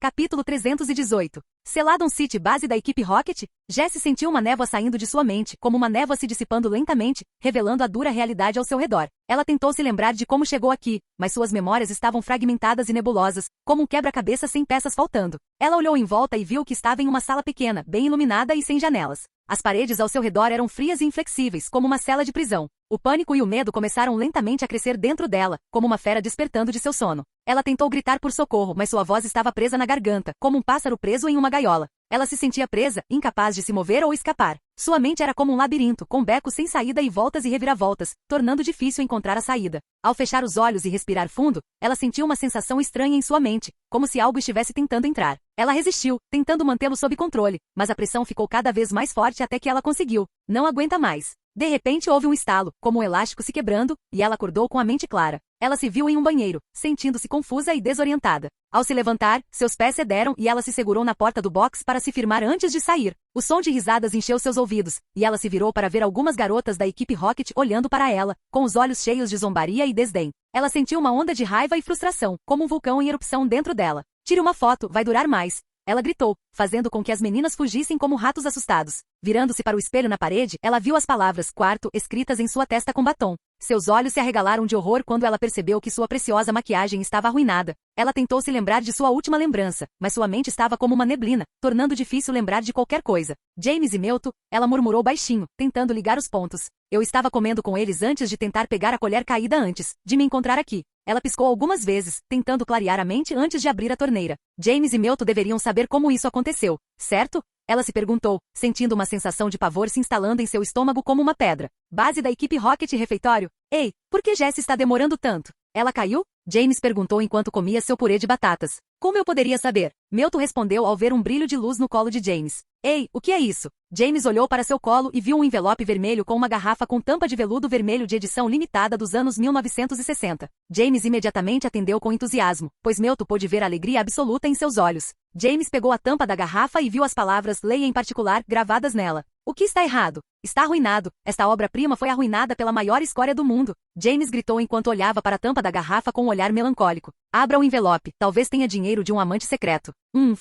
Capítulo 318. Celadon City, base da equipe Rocket? Jesse sentiu uma névoa saindo de sua mente, como uma névoa se dissipando lentamente, revelando a dura realidade ao seu redor. Ela tentou se lembrar de como chegou aqui, mas suas memórias estavam fragmentadas e nebulosas, como um quebra-cabeça sem peças faltando. Ela olhou em volta e viu que estava em uma sala pequena, bem iluminada e sem janelas. As paredes ao seu redor eram frias e inflexíveis, como uma cela de prisão. O pânico e o medo começaram lentamente a crescer dentro dela, como uma fera despertando de seu sono. Ela tentou gritar por socorro, mas sua voz estava presa na garganta, como um pássaro preso em uma gaiola. Ela se sentia presa, incapaz de se mover ou escapar. Sua mente era como um labirinto, com becos sem saída e voltas e reviravoltas, tornando difícil encontrar a saída. Ao fechar os olhos e respirar fundo, ela sentiu uma sensação estranha em sua mente, como se algo estivesse tentando entrar. Ela resistiu, tentando mantê-lo sob controle, mas a pressão ficou cada vez mais forte até que ela conseguiu. Não aguenta mais. De repente houve um estalo, como um elástico se quebrando, e ela acordou com a mente clara. Ela se viu em um banheiro, sentindo-se confusa e desorientada. Ao se levantar, seus pés cederam e ela se segurou na porta do box para se firmar antes de sair. O som de risadas encheu seus ouvidos, e ela se virou para ver algumas garotas da equipe Rocket olhando para ela, com os olhos cheios de zombaria e desdém. Ela sentiu uma onda de raiva e frustração, como um vulcão em erupção dentro dela. Tire uma foto, vai durar mais. Ela gritou, fazendo com que as meninas fugissem como ratos assustados. Virando-se para o espelho na parede, ela viu as palavras quarto escritas em sua testa com batom. Seus olhos se arregalaram de horror quando ela percebeu que sua preciosa maquiagem estava arruinada. Ela tentou se lembrar de sua última lembrança, mas sua mente estava como uma neblina, tornando difícil lembrar de qualquer coisa. James e Melto, ela murmurou baixinho, tentando ligar os pontos. Eu estava comendo com eles antes de tentar pegar a colher caída antes de me encontrar aqui. Ela piscou algumas vezes, tentando clarear a mente antes de abrir a torneira. James e Melto deveriam saber como isso aconteceu, certo? Ela se perguntou, sentindo uma sensação de pavor se instalando em seu estômago como uma pedra. Base da equipe Rocket Refeitório? Ei, por que Jess está demorando tanto? Ela caiu? James perguntou enquanto comia seu purê de batatas. Como eu poderia saber? Melto respondeu ao ver um brilho de luz no colo de James. Ei, o que é isso? James olhou para seu colo e viu um envelope vermelho com uma garrafa com tampa de veludo vermelho de edição limitada dos anos 1960. James imediatamente atendeu com entusiasmo, pois Melto pôde ver a alegria absoluta em seus olhos. James pegou a tampa da garrafa e viu as palavras Leia em particular gravadas nela. O que está errado? Está arruinado. Esta obra-prima foi arruinada pela maior escória do mundo. James gritou enquanto olhava para a tampa da garrafa com um olhar melancólico. Abra o envelope. Talvez tenha dinheiro de um amante secreto.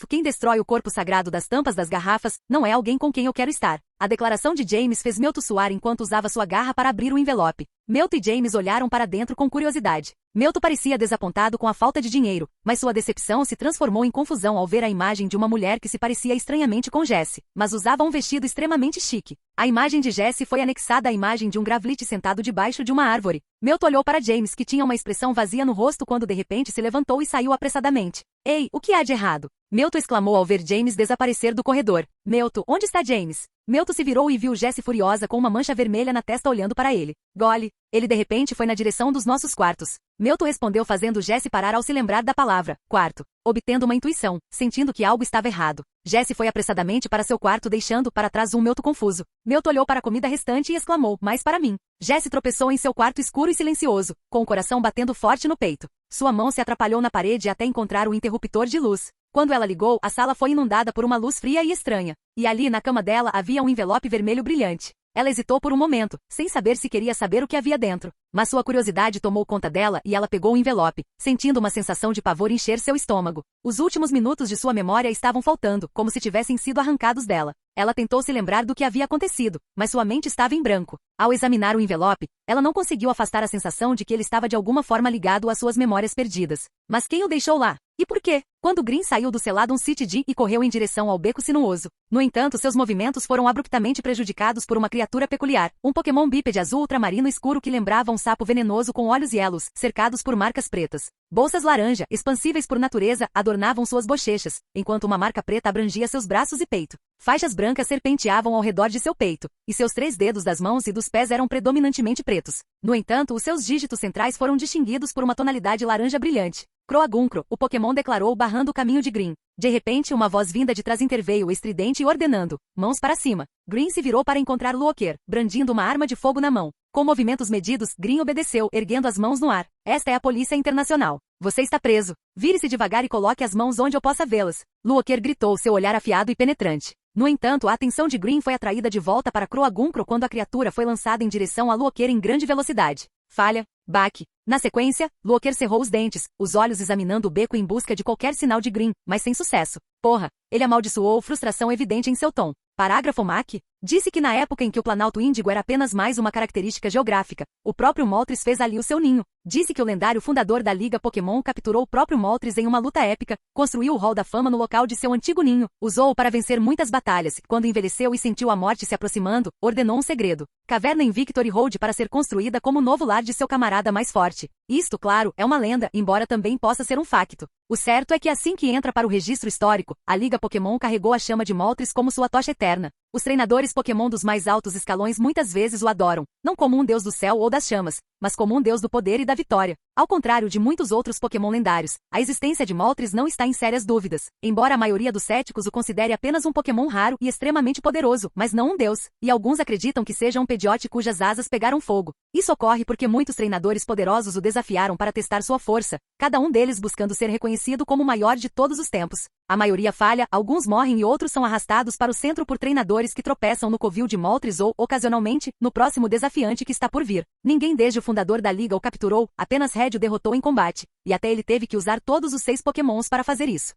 Quem destrói o corpo sagrado das tampas das garrafas não é alguém com quem eu quero estar. A declaração de James fez Melto suar enquanto usava sua garra para abrir o envelope. Melto e James olharam para dentro com curiosidade. Melto parecia desapontado com a falta de dinheiro, mas sua decepção se transformou em confusão ao ver a imagem de uma mulher que se parecia estranhamente com Jesse, mas usava um vestido extremamente chique. A imagem de Jesse foi anexada à imagem de um Gravlit sentado debaixo de uma árvore. Melto olhou para James, que tinha uma expressão vazia no rosto quando de repente se levantou e saiu apressadamente. Ei, o que há de errado? Melto exclamou ao ver James desaparecer do corredor. Melto, onde está James? Melto se virou e viu Jesse furiosa com uma mancha vermelha na testa olhando para ele. Gole. Ele de repente foi na direção dos nossos quartos. Melto respondeu fazendo Jesse parar ao se lembrar da palavra quarto, obtendo uma intuição, sentindo que algo estava errado. Jesse foi apressadamente para seu quarto deixando para trás Melto confuso. Melto olhou para a comida restante e exclamou, mais para mim. Jesse tropeçou em seu quarto escuro e silencioso, com o coração batendo forte no peito. Sua mão se atrapalhou na parede até encontrar o interruptor de luz. Quando ela ligou, a sala foi inundada por uma luz fria e estranha. E ali na cama dela havia um envelope vermelho brilhante. Ela hesitou por um momento, sem saber se queria saber o que havia dentro. Mas sua curiosidade tomou conta dela e ela pegou o envelope, sentindo uma sensação de pavor encher seu estômago. Os últimos minutos de sua memória estavam faltando, como se tivessem sido arrancados dela. Ela tentou se lembrar do que havia acontecido, mas sua mente estava em branco. Ao examinar o envelope, ela não conseguiu afastar a sensação de que ele estava de alguma forma ligado às suas memórias perdidas. Mas quem o deixou lá? E por quê? Quando Green saiu do Celadon City D e correu em direção ao beco sinuoso. No entanto, seus movimentos foram abruptamente prejudicados por uma criatura peculiar, um Pokémon bípede azul ultramarino escuro que lembrava um sapo venenoso com olhos yellows, cercados por marcas pretas. Bolsas laranja, expansíveis por natureza, adornavam suas bochechas, enquanto uma marca preta abrangia seus braços e peito. Faixas brancas serpenteavam ao redor de seu peito, e seus 3 dedos das mãos e dos pés eram predominantemente pretos. No entanto, os seus dígitos centrais foram distinguidos por uma tonalidade laranja brilhante. Croaguncro, o Pokémon declarou barrando o caminho de Green. De repente, uma voz vinda de trás interveio estridente e ordenando, mãos para cima. Green se virou para encontrar Luoker, brandindo uma arma de fogo na mão. Com movimentos medidos, Green obedeceu, erguendo as mãos no ar. Esta é a Polícia Internacional. Você está preso. Vire-se devagar e coloque as mãos onde eu possa vê-las. Luoker gritou, seu olhar afiado e penetrante. No entanto, a atenção de Green foi atraída de volta para Croaguncro quando a criatura foi lançada em direção a Luoker em grande velocidade. Falha. Baque. Na sequência, Luoker cerrou os dentes, os olhos examinando o beco em busca de qualquer sinal de Green, mas sem sucesso. Porra! Ele amaldiçoou frustração evidente em seu tom. Parágrafo Mac disse que na época em que o Planalto Índigo era apenas mais uma característica geográfica, o próprio Moltres fez ali o seu ninho. Disse que o lendário fundador da Liga Pokémon capturou o próprio Moltres em uma luta épica, construiu o Hall da Fama no local de seu antigo ninho, usou-o para vencer muitas batalhas, quando envelheceu e sentiu a morte se aproximando, ordenou um segredo. Caverna em Victory Road para ser construída como novo lar de seu camarada mais forte. Isto, claro, é uma lenda, embora também possa ser um facto. O certo é que assim que entra para o registro histórico, a Liga Pokémon carregou a chama de Moltres como sua tocha eterna. Os treinadores Pokémon dos mais altos escalões muitas vezes o adoram, não como um deus do céu ou das chamas, mas como um deus do poder e da vitória. Ao contrário de muitos outros Pokémon lendários, a existência de Moltres não está em sérias dúvidas, embora a maioria dos céticos o considere apenas um Pokémon raro e extremamente poderoso, mas não um deus, e alguns acreditam que seja um Pidgeot cujas asas pegaram fogo. Isso ocorre porque muitos treinadores poderosos o desafiaram para testar sua força, cada um deles buscando ser reconhecido como o maior de todos os tempos. A maioria falha, alguns morrem e outros são arrastados para o centro por treinadores que tropeçam no covil de Moltres ou, ocasionalmente, no próximo desafiante que está por vir. Ninguém desde o fundador da liga o capturou, apenas Red o derrotou em combate, e até ele teve que usar todos os 6 Pokémons para fazer isso.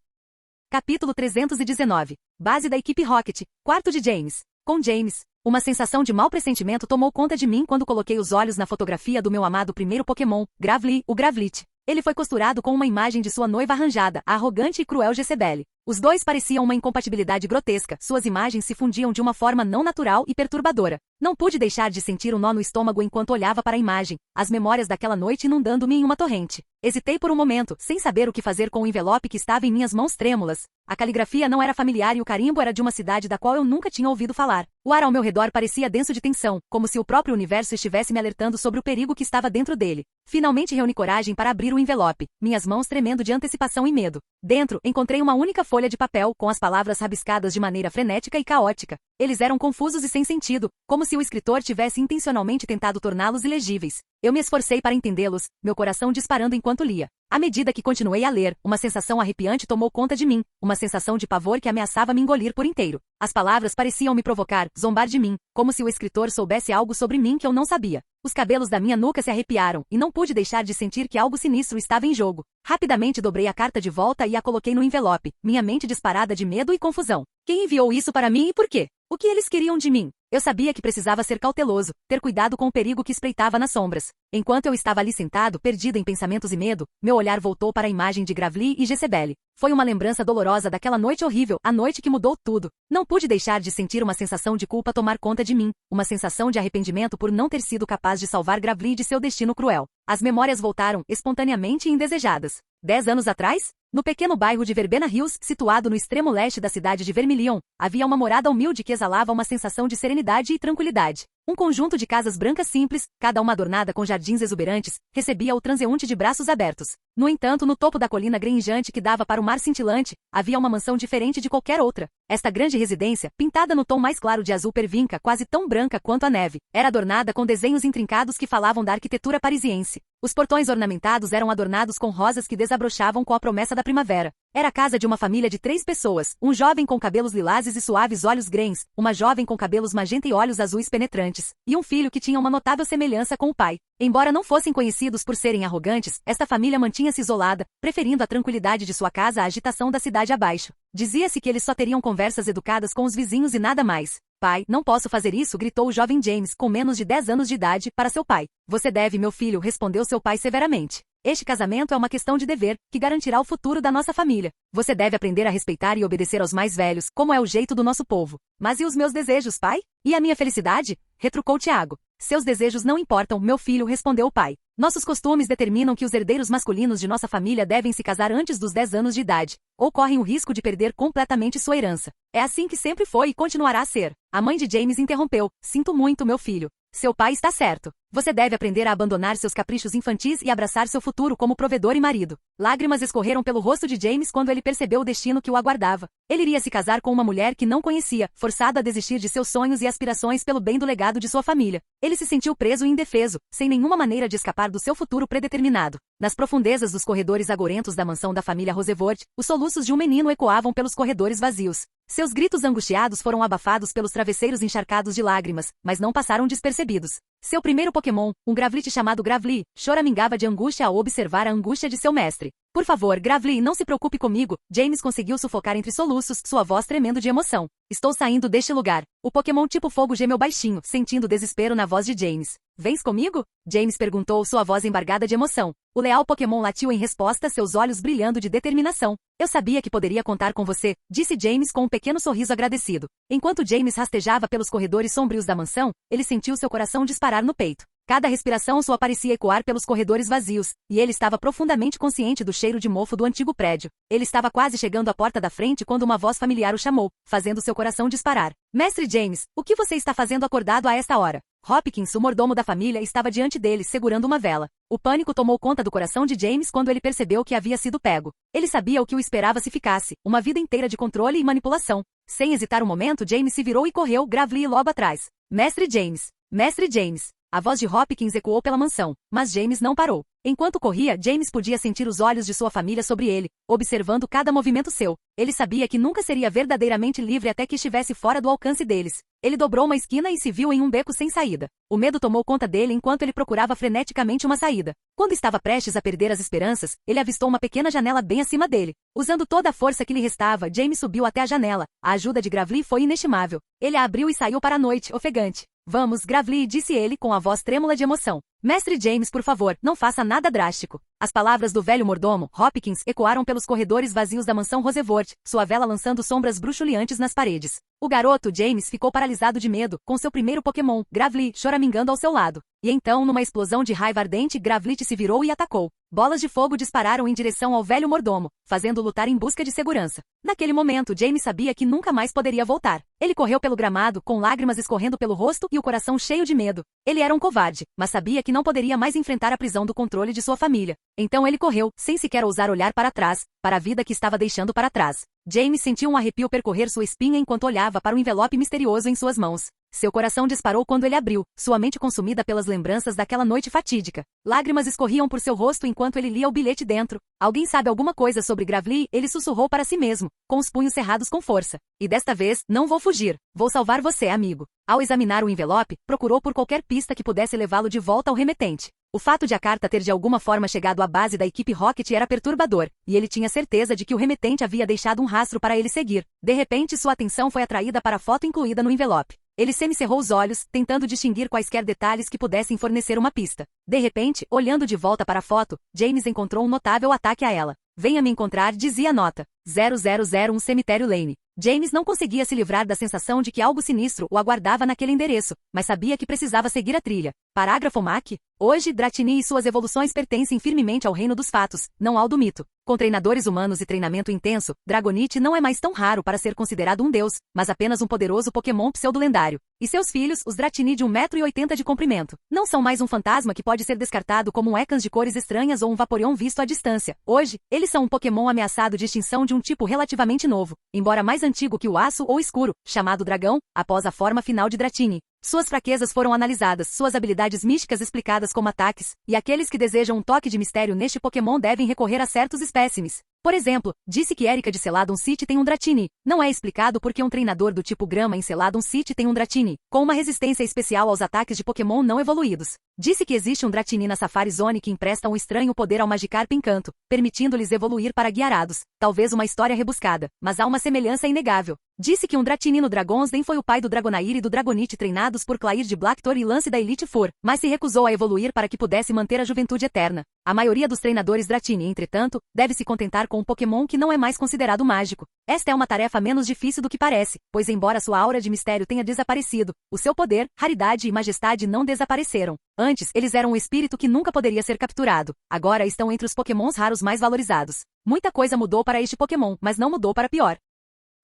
Capítulo 319. Base da equipe Rocket. Quarto de James. Com James, uma sensação de mau pressentimento tomou conta de mim quando coloquei os olhos na fotografia do meu amado primeiro Pokémon, Gravly, o Gravlit. Ele foi costurado com uma imagem de sua noiva arranjada, a arrogante e cruel Jezebel. Os dois pareciam uma incompatibilidade grotesca, suas imagens se fundiam de uma forma não natural e perturbadora. Não pude deixar de sentir um nó no estômago enquanto olhava para a imagem, as memórias daquela noite inundando-me em uma torrente. Hesitei por um momento, sem saber o que fazer com o envelope que estava em minhas mãos trêmulas. A caligrafia não era familiar e o carimbo era de uma cidade da qual eu nunca tinha ouvido falar. O ar ao meu redor parecia denso de tensão, como se o próprio universo estivesse me alertando sobre o perigo que estava dentro dele. Finalmente reuni coragem para abrir o envelope, minhas mãos tremendo de antecipação e medo. Dentro, encontrei uma única folha de papel, com as palavras rabiscadas de maneira frenética e caótica. Eles eram confusos e sem sentido, como se o escritor tivesse intencionalmente tentado torná-los ilegíveis. Eu me esforcei para entendê-los, meu coração disparando enquanto lia. À medida que continuei a ler, uma sensação arrepiante tomou conta de mim, uma sensação de pavor que ameaçava me engolir por inteiro. As palavras pareciam me provocar, zombar de mim, como se o escritor soubesse algo sobre mim que eu não sabia. Os cabelos da minha nuca se arrepiaram, e não pude deixar de sentir que algo sinistro estava em jogo. Rapidamente dobrei a carta de volta e a coloquei no envelope, minha mente disparada de medo e confusão. Quem enviou isso para mim e por quê? O que eles queriam de mim? Eu sabia que precisava ser cauteloso, ter cuidado com o perigo que espreitava nas sombras. Enquanto eu estava ali sentado, perdido em pensamentos e medo, meu olhar voltou para a imagem de Gravly e Jezebel. Foi uma lembrança dolorosa daquela noite horrível, a noite que mudou tudo. Não pude deixar de sentir uma sensação de culpa tomar conta de mim, uma sensação de arrependimento por não ter sido capaz de salvar Gravly de seu destino cruel. As memórias voltaram, espontaneamente e indesejadas. 10 anos atrás? No pequeno bairro de Verbena Hills, situado no extremo leste da cidade de Vermilion, havia uma morada humilde que exalava uma sensação de serenidade e tranquilidade. Um conjunto de casas brancas simples, cada uma adornada com jardins exuberantes, recebia o transeunte de braços abertos. No entanto, no topo da colina granjante que dava para o mar cintilante, havia uma mansão diferente de qualquer outra. Esta grande residência, pintada no tom mais claro de azul pervinca, quase tão branca quanto a neve, era adornada com desenhos intrincados que falavam da arquitetura parisiense. Os portões ornamentados eram adornados com rosas que desabrochavam com a promessa da primavera. Era a casa de uma família de 3 pessoas, um jovem com cabelos lilazes e suaves olhos grens, uma jovem com cabelos magenta e olhos azuis penetrantes, e um filho que tinha uma notável semelhança com o pai. Embora não fossem conhecidos por serem arrogantes, esta família mantinha-se isolada, preferindo a tranquilidade de sua casa à agitação da cidade abaixo. Dizia-se que eles só teriam conversas educadas com os vizinhos e nada mais. Pai, não posso fazer isso, gritou o jovem James, com menos de 10 anos de idade, para seu pai. Você deve, meu filho, respondeu seu pai severamente. Este casamento é uma questão de dever, que garantirá o futuro da nossa família. Você deve aprender a respeitar e obedecer aos mais velhos, como é o jeito do nosso povo. Mas e os meus desejos, pai? E a minha felicidade? Retrucou Tiago. Seus desejos não importam, meu filho, respondeu o pai. Nossos costumes determinam que os herdeiros masculinos de nossa família devem se casar antes dos 10 anos de idade, ou correm o risco de perder completamente sua herança. É assim que sempre foi e continuará a ser. A mãe de James interrompeu. Sinto muito, meu filho. Seu pai está certo. Você deve aprender a abandonar seus caprichos infantis e abraçar seu futuro como provedor e marido. Lágrimas escorreram pelo rosto de James quando ele percebeu o destino que o aguardava. Ele iria se casar com uma mulher que não conhecia, forçado a desistir de seus sonhos e aspirações pelo bem do legado de sua família. Ele se sentiu preso e indefeso, sem nenhuma maneira de escapar do seu futuro predeterminado. Nas profundezas dos corredores agorentos da mansão da família Rosewood, os soluços de um menino ecoavam pelos corredores vazios. Seus gritos angustiados foram abafados pelos travesseiros encharcados de lágrimas, mas não passaram despercebidos. Seu primeiro Pokémon, um Gravlit chamado Gravly, choramingava de angústia ao observar a angústia de seu mestre. Por favor, Gravly, não se preocupe comigo. James conseguiu sufocar entre soluços, sua voz tremendo de emoção. Estou saindo deste lugar. O Pokémon tipo fogo gemeu baixinho, sentindo desespero na voz de James. Vens comigo? James perguntou, sua voz embargada de emoção. O leal Pokémon latiu em resposta, seus olhos brilhando de determinação. Eu sabia que poderia contar com você, disse James com um pequeno sorriso agradecido. Enquanto James rastejava pelos corredores sombrios da mansão, ele sentiu seu coração disparar no peito. Cada respiração sua parecia ecoar pelos corredores vazios, e ele estava profundamente consciente do cheiro de mofo do antigo prédio. Ele estava quase chegando à porta da frente quando uma voz familiar o chamou, fazendo seu coração disparar. Mestre James, o que você está fazendo acordado a esta hora? Hopkins, o mordomo da família, estava diante dele, segurando uma vela. O pânico tomou conta do coração de James quando ele percebeu que havia sido pego. Ele sabia o que o esperava se ficasse, uma vida inteira de controle e manipulação. Sem hesitar um momento, James se virou e correu, Gravly logo atrás. Mestre James! Mestre James! A voz de Hopkins ecoou pela mansão, mas James não parou. Enquanto corria, James podia sentir os olhos de sua família sobre ele, observando cada movimento seu. Ele sabia que nunca seria verdadeiramente livre até que estivesse fora do alcance deles. Ele dobrou uma esquina e se viu em um beco sem saída. O medo tomou conta dele enquanto ele procurava freneticamente uma saída. Quando estava prestes a perder as esperanças, ele avistou uma pequena janela bem acima dele. Usando toda a força que lhe restava, James subiu até a janela. A ajuda de Gravely foi inestimável. Ele a abriu e saiu para a noite, ofegante. Vamos, Gravely, disse ele com a voz trêmula de emoção. Mestre James, por favor, não faça nada drástico. As palavras do velho mordomo, Hopkins, ecoaram pelos corredores vazios da mansão Rosewood, sua vela lançando sombras bruxuleantes nas paredes. O garoto, James, ficou paralisado de medo, com seu primeiro Pokémon, Gravely, choramingando ao seu lado. E então, numa explosão de raiva ardente, Gravely se virou e atacou. Bolas de fogo dispararam em direção ao velho mordomo, fazendo-o lutar em busca de segurança. Naquele momento, James sabia que nunca mais poderia voltar. Ele correu pelo gramado, com lágrimas escorrendo pelo rosto e o coração cheio de medo. Ele era um covarde, mas sabia que não poderia mais enfrentar a prisão do controle de sua família. Então ele correu, sem sequer ousar olhar para trás, para a vida que estava deixando para trás. James sentiu um arrepio percorrer sua espinha enquanto olhava para o envelope misterioso em suas mãos. Seu coração disparou quando ele abriu, sua mente consumida pelas lembranças daquela noite fatídica. Lágrimas escorriam por seu rosto enquanto ele lia o bilhete dentro. Alguém sabe alguma coisa sobre Gravely? Ele sussurrou para si mesmo, com os punhos cerrados com força. E desta vez, não vou fugir. Vou salvar você, amigo. Ao examinar o envelope, procurou por qualquer pista que pudesse levá-lo de volta ao remetente. O fato de a carta ter de alguma forma chegado à base da equipe Rocket era perturbador, e ele tinha certeza de que o remetente havia deixado um rastro para ele seguir. De repente, sua atenção foi atraída para a foto incluída no envelope. Ele semicerrou os olhos, tentando distinguir quaisquer detalhes que pudessem fornecer uma pista. De repente, olhando de volta para a foto, James encontrou um notável ataque a ela. Venha me encontrar, dizia a nota. 0001 Cemitério Lane. James não conseguia se livrar da sensação de que algo sinistro o aguardava naquele endereço, mas sabia que precisava seguir a trilha. Parágrafo MAC. Hoje, Dratini e suas evoluções pertencem firmemente ao reino dos fatos, não ao do mito. Com treinadores humanos e treinamento intenso, Dragonite não é mais tão raro para ser considerado um deus, mas apenas um poderoso Pokémon pseudo-lendário. E seus filhos, os Dratini de 1,80 m de comprimento, não são mais um fantasma que pode ser descartado como um Ekans de cores estranhas ou um Vaporeon visto à distância. Hoje, eles são um Pokémon ameaçado de extinção de um tipo relativamente novo, embora mais antigo que o aço ou escuro, chamado dragão, após a forma final de Dratini. Suas fraquezas foram analisadas, suas habilidades místicas explicadas como ataques, e aqueles que desejam um toque de mistério neste Pokémon devem recorrer a certos espécimes. Por exemplo, disse que Erika de Celadon City tem um Dratini. Não é explicado por que um treinador do tipo Grama em Celadon City tem um Dratini, com uma resistência especial aos ataques de Pokémon não evoluídos. Disse que existe um Dratini na Safari Zone que empresta um estranho poder ao Magikarp Encanto, permitindo-lhes evoluir para Guiarados. Talvez uma história rebuscada, mas há uma semelhança inegável. Disse que um Dratini no Dragon's Den foi o pai do Dragonair e do Dragonite treinados por Clair de Blackthorn e Lance da Elite Four, mas se recusou a evoluir para que pudesse manter a juventude eterna. A maioria dos treinadores Dratini, entretanto, deve se contentar com um Pokémon que não é mais considerado mágico. Esta é uma tarefa menos difícil do que parece, pois embora sua aura de mistério tenha desaparecido, o seu poder, raridade e majestade não desapareceram. Antes, eles eram um espírito que nunca poderia ser capturado. Agora estão entre os Pokémons raros mais valorizados. Muita coisa mudou para este Pokémon, mas não mudou para pior.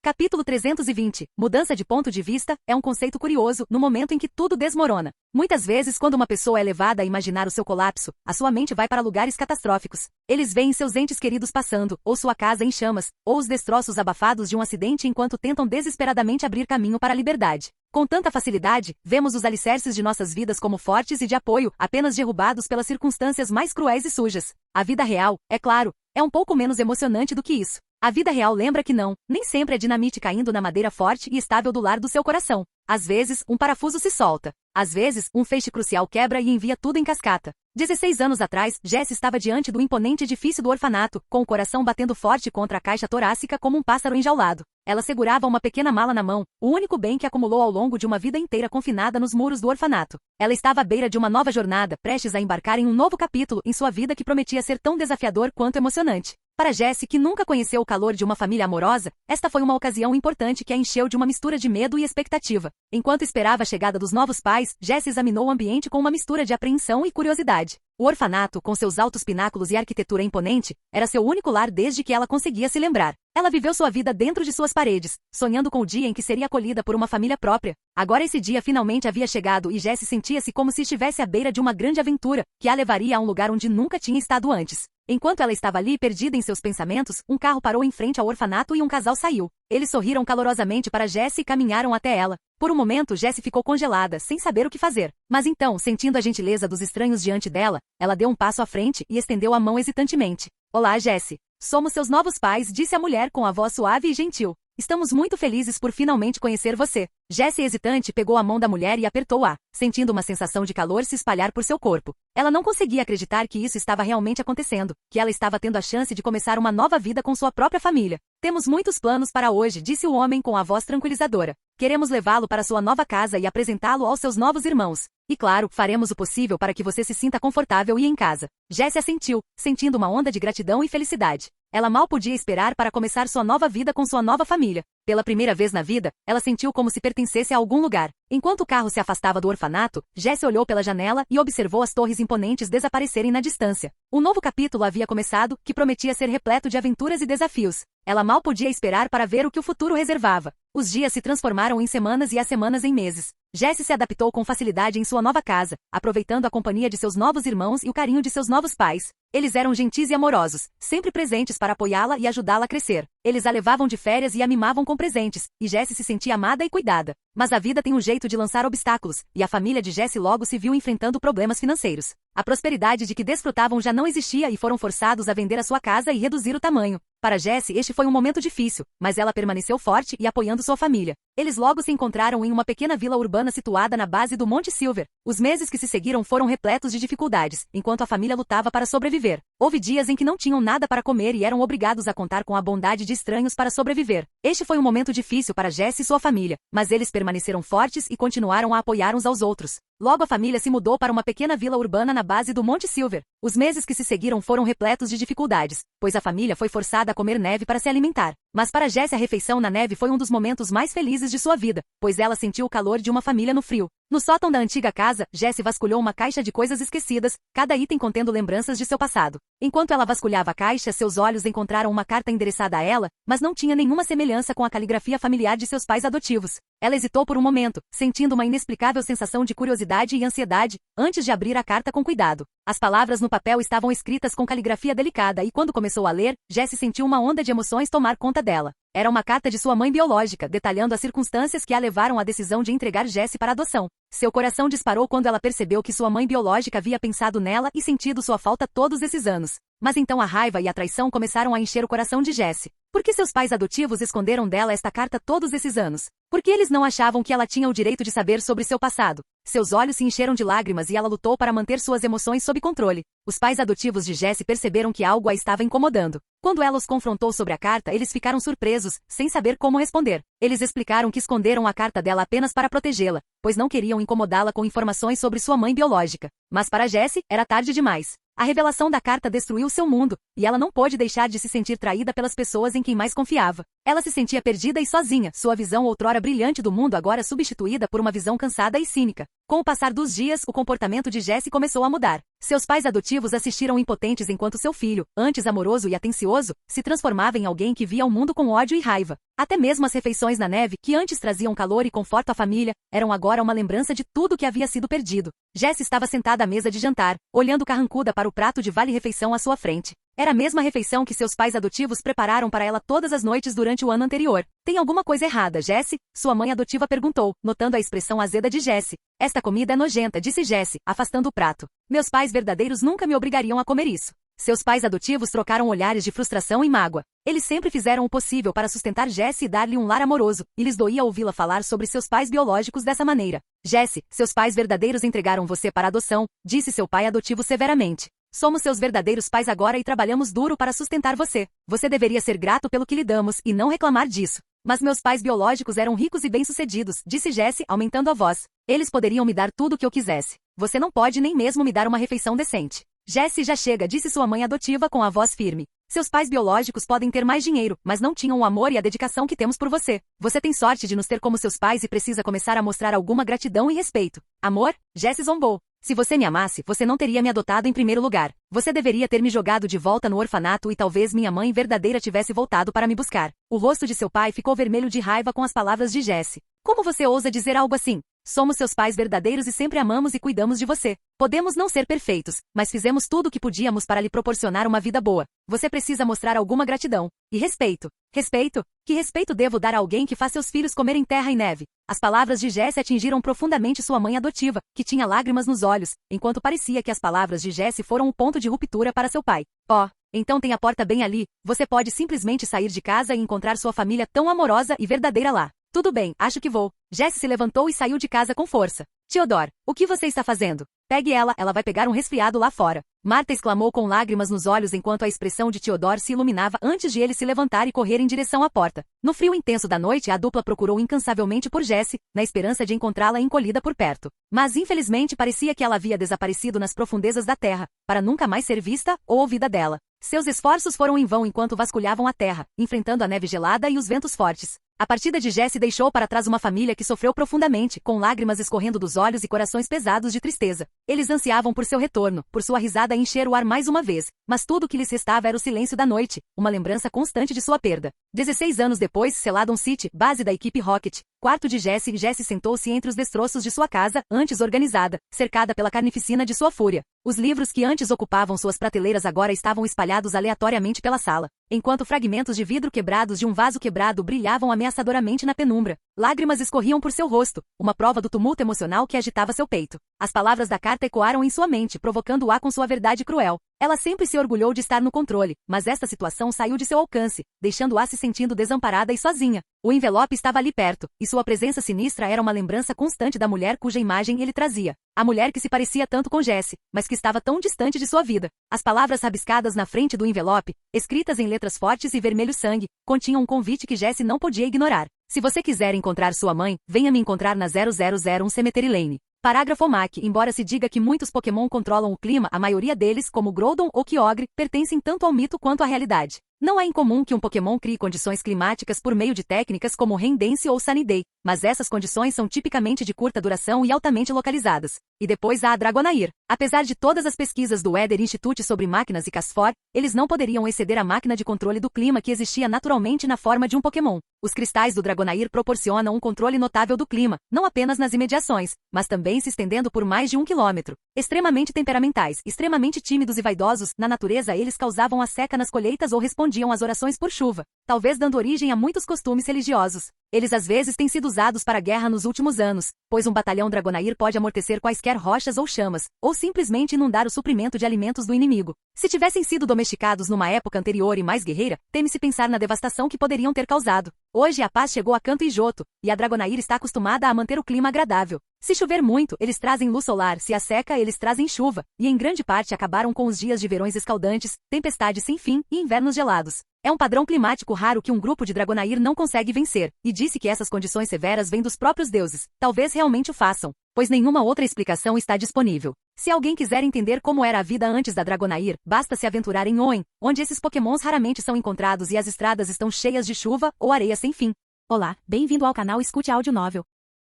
Capítulo 320. Mudança de ponto de vista é um conceito curioso no momento em que tudo desmorona. Muitas vezes, quando uma pessoa é levada a imaginar o seu colapso, a sua mente vai para lugares catastróficos. Eles veem seus entes queridos passando, ou sua casa em chamas, ou os destroços abafados de um acidente enquanto tentam desesperadamente abrir caminho para a liberdade. Com tanta facilidade, vemos os alicerces de nossas vidas como fortes e de apoio, apenas derrubados pelas circunstâncias mais cruéis e sujas. A vida real, é claro, é um pouco menos emocionante do que isso. A vida real lembra que nem sempre é dinamite caindo na madeira forte e estável do lar do seu coração. Às vezes, um parafuso se solta. Às vezes, um feixe crucial quebra e envia tudo em cascata. 16 anos atrás, Jess estava diante do imponente edifício do orfanato, com o coração batendo forte contra a caixa torácica como um pássaro enjaulado. Ela segurava uma pequena mala na mão, o único bem que acumulou ao longo de uma vida inteira confinada nos muros do orfanato. Ela estava à beira de uma nova jornada, prestes a embarcar em um novo capítulo em sua vida que prometia ser tão desafiador quanto emocionante. Para Jessie, que nunca conheceu o calor de uma família amorosa, esta foi uma ocasião importante que a encheu de uma mistura de medo e expectativa. Enquanto esperava a chegada dos novos pais, Jessie examinou o ambiente com uma mistura de apreensão e curiosidade. O orfanato, com seus altos pináculos e arquitetura imponente, era seu único lar desde que ela conseguia se lembrar. Ela viveu sua vida dentro de suas paredes, sonhando com o dia em que seria acolhida por uma família própria. Agora esse dia finalmente havia chegado e Jessie sentia-se como se estivesse à beira de uma grande aventura, que a levaria a um lugar onde nunca tinha estado antes. Enquanto ela estava ali perdida em seus pensamentos, um carro parou em frente ao orfanato e um casal saiu. Eles sorriram calorosamente para Jessie e caminharam até ela. Por um momento Jessie ficou congelada, sem saber o que fazer. Mas então, sentindo a gentileza dos estranhos diante dela, ela deu um passo à frente e estendeu a mão hesitantemente. Olá, Jessie. Somos seus novos pais, disse a mulher com a voz suave e gentil. Estamos muito felizes por finalmente conhecer você. Jessie, hesitante, pegou a mão da mulher e apertou-a, sentindo uma sensação de calor se espalhar por seu corpo. Ela não conseguia acreditar que isso estava realmente acontecendo, que ela estava tendo a chance de começar uma nova vida com sua própria família. Temos muitos planos para hoje, disse o homem com a voz tranquilizadora. Queremos levá-lo para sua nova casa e apresentá-lo aos seus novos irmãos. E claro, faremos o possível para que você se sinta confortável e em casa. Jessie assentiu, sentindo uma onda de gratidão e felicidade. Ela mal podia esperar para começar sua nova vida com sua nova família. Pela primeira vez na vida, ela sentiu como se pertencesse a algum lugar. Enquanto o carro se afastava do orfanato, Jessie olhou pela janela e observou as torres imponentes desaparecerem na distância. Um novo capítulo havia começado, que prometia ser repleto de aventuras e desafios. Ela mal podia esperar para ver o que o futuro reservava. Os dias se transformaram em semanas e as semanas em meses. Jessie se adaptou com facilidade em sua nova casa, aproveitando a companhia de seus novos irmãos e o carinho de seus novos pais. Eles eram gentis e amorosos, sempre presentes para apoiá-la e ajudá-la a crescer. Eles a levavam de férias e a mimavam com presentes, e Jessie se sentia amada e cuidada. Mas a vida tem um jeito de lançar obstáculos, e a família de Jessie logo se viu enfrentando problemas financeiros. A prosperidade de que desfrutavam já não existia e foram forçados a vender a sua casa e reduzir o tamanho. Para Jessie este foi um momento difícil, mas ela permaneceu forte e apoiando sua família. Eles logo se encontraram em uma pequena vila urbana situada na base do Monte Silver. Os meses que se seguiram foram repletos de dificuldades, enquanto a família lutava para sobreviver. Houve dias em que não tinham nada para comer e eram obrigados a contar com a bondade de estranhos para sobreviver. Este foi um momento difícil para Jessie e sua família, mas eles permaneceram fortes e continuaram a apoiar uns aos outros. Logo a família se mudou para uma pequena vila urbana na base do Monte Silver. Os meses que se seguiram foram repletos de dificuldades, pois a família foi forçada a comer neve para se alimentar. Mas para Jessie a refeição na neve foi um dos momentos mais felizes de sua vida, pois ela sentiu o calor de uma família no frio. No sótão da antiga casa, Jessie vasculhou uma caixa de coisas esquecidas, cada item contendo lembranças de seu passado. Enquanto ela vasculhava a caixa, seus olhos encontraram uma carta endereçada a ela, mas não tinha nenhuma semelhança com a caligrafia familiar de seus pais adotivos. Ela hesitou por um momento, sentindo uma inexplicável sensação de curiosidade e ansiedade, antes de abrir a carta com cuidado. As palavras no papel estavam escritas com caligrafia delicada e quando começou a ler, Jessie sentiu uma onda de emoções tomar conta dela. Era uma carta de sua mãe biológica, detalhando as circunstâncias que a levaram à decisão de entregar Jessie para adoção. Seu coração disparou quando ela percebeu que sua mãe biológica havia pensado nela e sentido sua falta todos esses anos. Mas então a raiva e a traição começaram a encher o coração de Jessie. Por que seus pais adotivos esconderam dela esta carta todos esses anos? Por que eles não achavam que ela tinha o direito de saber sobre seu passado? Seus olhos se encheram de lágrimas e ela lutou para manter suas emoções sob controle. Os pais adotivos de Jessie perceberam que algo a estava incomodando. Quando ela os confrontou sobre a carta, eles ficaram surpresos, sem saber como responder. Eles explicaram que esconderam a carta dela apenas para protegê-la, pois não queriam incomodá-la com informações sobre sua mãe biológica. Mas para Jessie, era tarde demais. A revelação da carta destruiu seu mundo, e ela não pôde deixar de se sentir traída pelas pessoas em quem mais confiava. Ela se sentia perdida e sozinha, sua visão outrora brilhante do mundo agora substituída por uma visão cansada e cínica. Com o passar dos dias, o comportamento de Jessie começou a mudar. Seus pais adotivos assistiram impotentes enquanto seu filho, antes amoroso e atencioso, se transformava em alguém que via o mundo com ódio e raiva. Até mesmo as refeições na neve, que antes traziam calor e conforto à família, eram agora uma lembrança de tudo que havia sido perdido. Jessie estava sentada à mesa de jantar, olhando carrancuda para o prato de vale-refeição à sua frente. Era a mesma refeição que seus pais adotivos prepararam para ela todas as noites durante o ano anterior. Tem alguma coisa errada, Jessie? Sua mãe adotiva perguntou, notando a expressão azeda de Jessie. Esta comida é nojenta, disse Jessie, afastando o prato. Meus pais verdadeiros nunca me obrigariam a comer isso. Seus pais adotivos trocaram olhares de frustração e mágoa. Eles sempre fizeram o possível para sustentar Jessie e dar-lhe um lar amoroso, e lhes doía ouvi-la falar sobre seus pais biológicos dessa maneira. Jessie, seus pais verdadeiros entregaram você para adoção, disse seu pai adotivo severamente. Somos seus verdadeiros pais agora e trabalhamos duro para sustentar você. Você deveria ser grato pelo que lhe damos e não reclamar disso. Mas meus pais biológicos eram ricos e bem-sucedidos, disse Jessie, aumentando a voz. Eles poderiam me dar tudo o que eu quisesse. Você não pode nem mesmo me dar uma refeição decente. Jessie, já chega, disse sua mãe adotiva com a voz firme. Seus pais biológicos podem ter mais dinheiro, mas não tinham o amor e a dedicação que temos por você. Você tem sorte de nos ter como seus pais e precisa começar a mostrar alguma gratidão e respeito. Amor? Jessie zombou. Se você me amasse, você não teria me adotado em primeiro lugar. Você deveria ter me jogado de volta no orfanato e talvez minha mãe verdadeira tivesse voltado para me buscar. O rosto de seu pai ficou vermelho de raiva com as palavras de Jesse. Como você ousa dizer algo assim? Somos seus pais verdadeiros e sempre amamos e cuidamos de você. Podemos não ser perfeitos, mas fizemos tudo o que podíamos para lhe proporcionar uma vida boa. Você precisa mostrar alguma gratidão. E respeito. Respeito? Que respeito devo dar a alguém que faz seus filhos comerem terra e neve? As palavras de Jesse atingiram profundamente sua mãe adotiva, que tinha lágrimas nos olhos, enquanto parecia que as palavras de Jesse foram o ponto de ruptura para seu pai. Oh, então tem a porta bem ali, você pode simplesmente sair de casa e encontrar sua família tão amorosa e verdadeira lá. Tudo bem, acho que vou. Jesse se levantou e saiu de casa com força. Theodore, o que você está fazendo? Pegue ela vai pegar um resfriado lá fora. Marta exclamou com lágrimas nos olhos enquanto a expressão de Theodore se iluminava antes de ele se levantar e correr em direção à porta. No frio intenso da noite, a dupla procurou incansavelmente por Jesse, na esperança de encontrá-la encolhida por perto. Mas infelizmente parecia que ela havia desaparecido nas profundezas da terra, para nunca mais ser vista ou ouvida dela. Seus esforços foram em vão enquanto vasculhavam a terra, enfrentando a neve gelada e os ventos fortes. A partida de Jesse deixou para trás uma família que sofreu profundamente, com lágrimas escorrendo dos olhos e corações pesados de tristeza. Eles ansiavam por seu retorno, por sua risada encher o ar mais uma vez, mas tudo o que lhes restava era o silêncio da noite, uma lembrança constante de sua perda. 16 anos depois, Celadon City, base da equipe Rocket, quarto de Jesse, Jesse sentou-se entre os destroços de sua casa, antes organizada, cercada pela carnificina de sua fúria. Os livros que antes ocupavam suas prateleiras agora estavam espalhados aleatoriamente pela sala, enquanto fragmentos de vidro quebrados de um vaso quebrado brilhavam ameaçadoramente na penumbra. Lágrimas escorriam por seu rosto, uma prova do tumulto emocional que agitava seu peito. As palavras da carta ecoaram em sua mente, provocando-a com sua verdade cruel. Ela sempre se orgulhou de estar no controle, mas esta situação saiu de seu alcance, deixando-a se sentindo desamparada e sozinha. O envelope estava ali perto, e sua presença sinistra era uma lembrança constante da mulher cuja imagem ele trazia. A mulher que se parecia tanto com Jesse, mas que estava tão distante de sua vida. As palavras rabiscadas na frente do envelope, escritas em letras fortes e vermelho sangue, continham um convite que Jesse não podia ignorar. Se você quiser encontrar sua mãe, venha me encontrar na 0001 Cemetery Lane. Parágrafo MAC. Embora se diga que muitos Pokémon controlam o clima, a maioria deles, como Groudon ou Kyogre, pertencem tanto ao mito quanto à realidade. Não é incomum que um Pokémon crie condições climáticas por meio de técnicas como Rain Dance ou Sunny Day, mas essas condições são tipicamente de curta duração e altamente localizadas. E depois há a Dragonair. Apesar de todas as pesquisas do Weather Institute sobre máquinas e Casfor, eles não poderiam exceder a máquina de controle do clima que existia naturalmente na forma de um Pokémon. Os cristais do Dragonair proporcionam um controle notável do clima, não apenas nas imediações, mas também se estendendo por mais de 1 quilômetro. Extremamente temperamentais, extremamente tímidos e vaidosos, na natureza eles causavam a seca nas colheitas ou respondiam às orações por chuva, talvez dando origem a muitos costumes religiosos. Eles às vezes têm sido usados para a guerra nos últimos anos, pois um batalhão Dragonair pode amortecer quaisquer rochas ou chamas, ou simplesmente inundar o suprimento de alimentos do inimigo. Se tivessem sido domesticados numa época anterior e mais guerreira, teme-se pensar na devastação que poderiam ter causado. Hoje a paz chegou a Canto e Joto, e a Dragonair está acostumada a manter o clima agradável. Se chover muito, eles trazem luz solar, se há seca, eles trazem chuva, e em grande parte acabaram com os dias de verões escaldantes, tempestades sem fim e invernos gelados. É um padrão climático raro que um grupo de Dragonair não consegue vencer, e disse que essas condições severas vêm dos próprios deuses. Talvez realmente o façam, pois nenhuma outra explicação está disponível. Se alguém quiser entender como era a vida antes da Dragonair, basta se aventurar em Hoenn, onde esses pokémons raramente são encontrados e as estradas estão cheias de chuva ou areia sem fim. Olá, bem-vindo ao canal Escute Áudio Novel.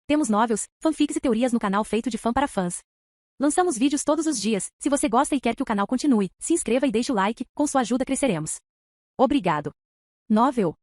Temos novels, fanfics e teorias no canal feito de fã para fãs. Lançamos vídeos todos os dias. Se você gosta e quer que o canal continue, se inscreva e deixe o like, com sua ajuda cresceremos. Obrigado. Novel.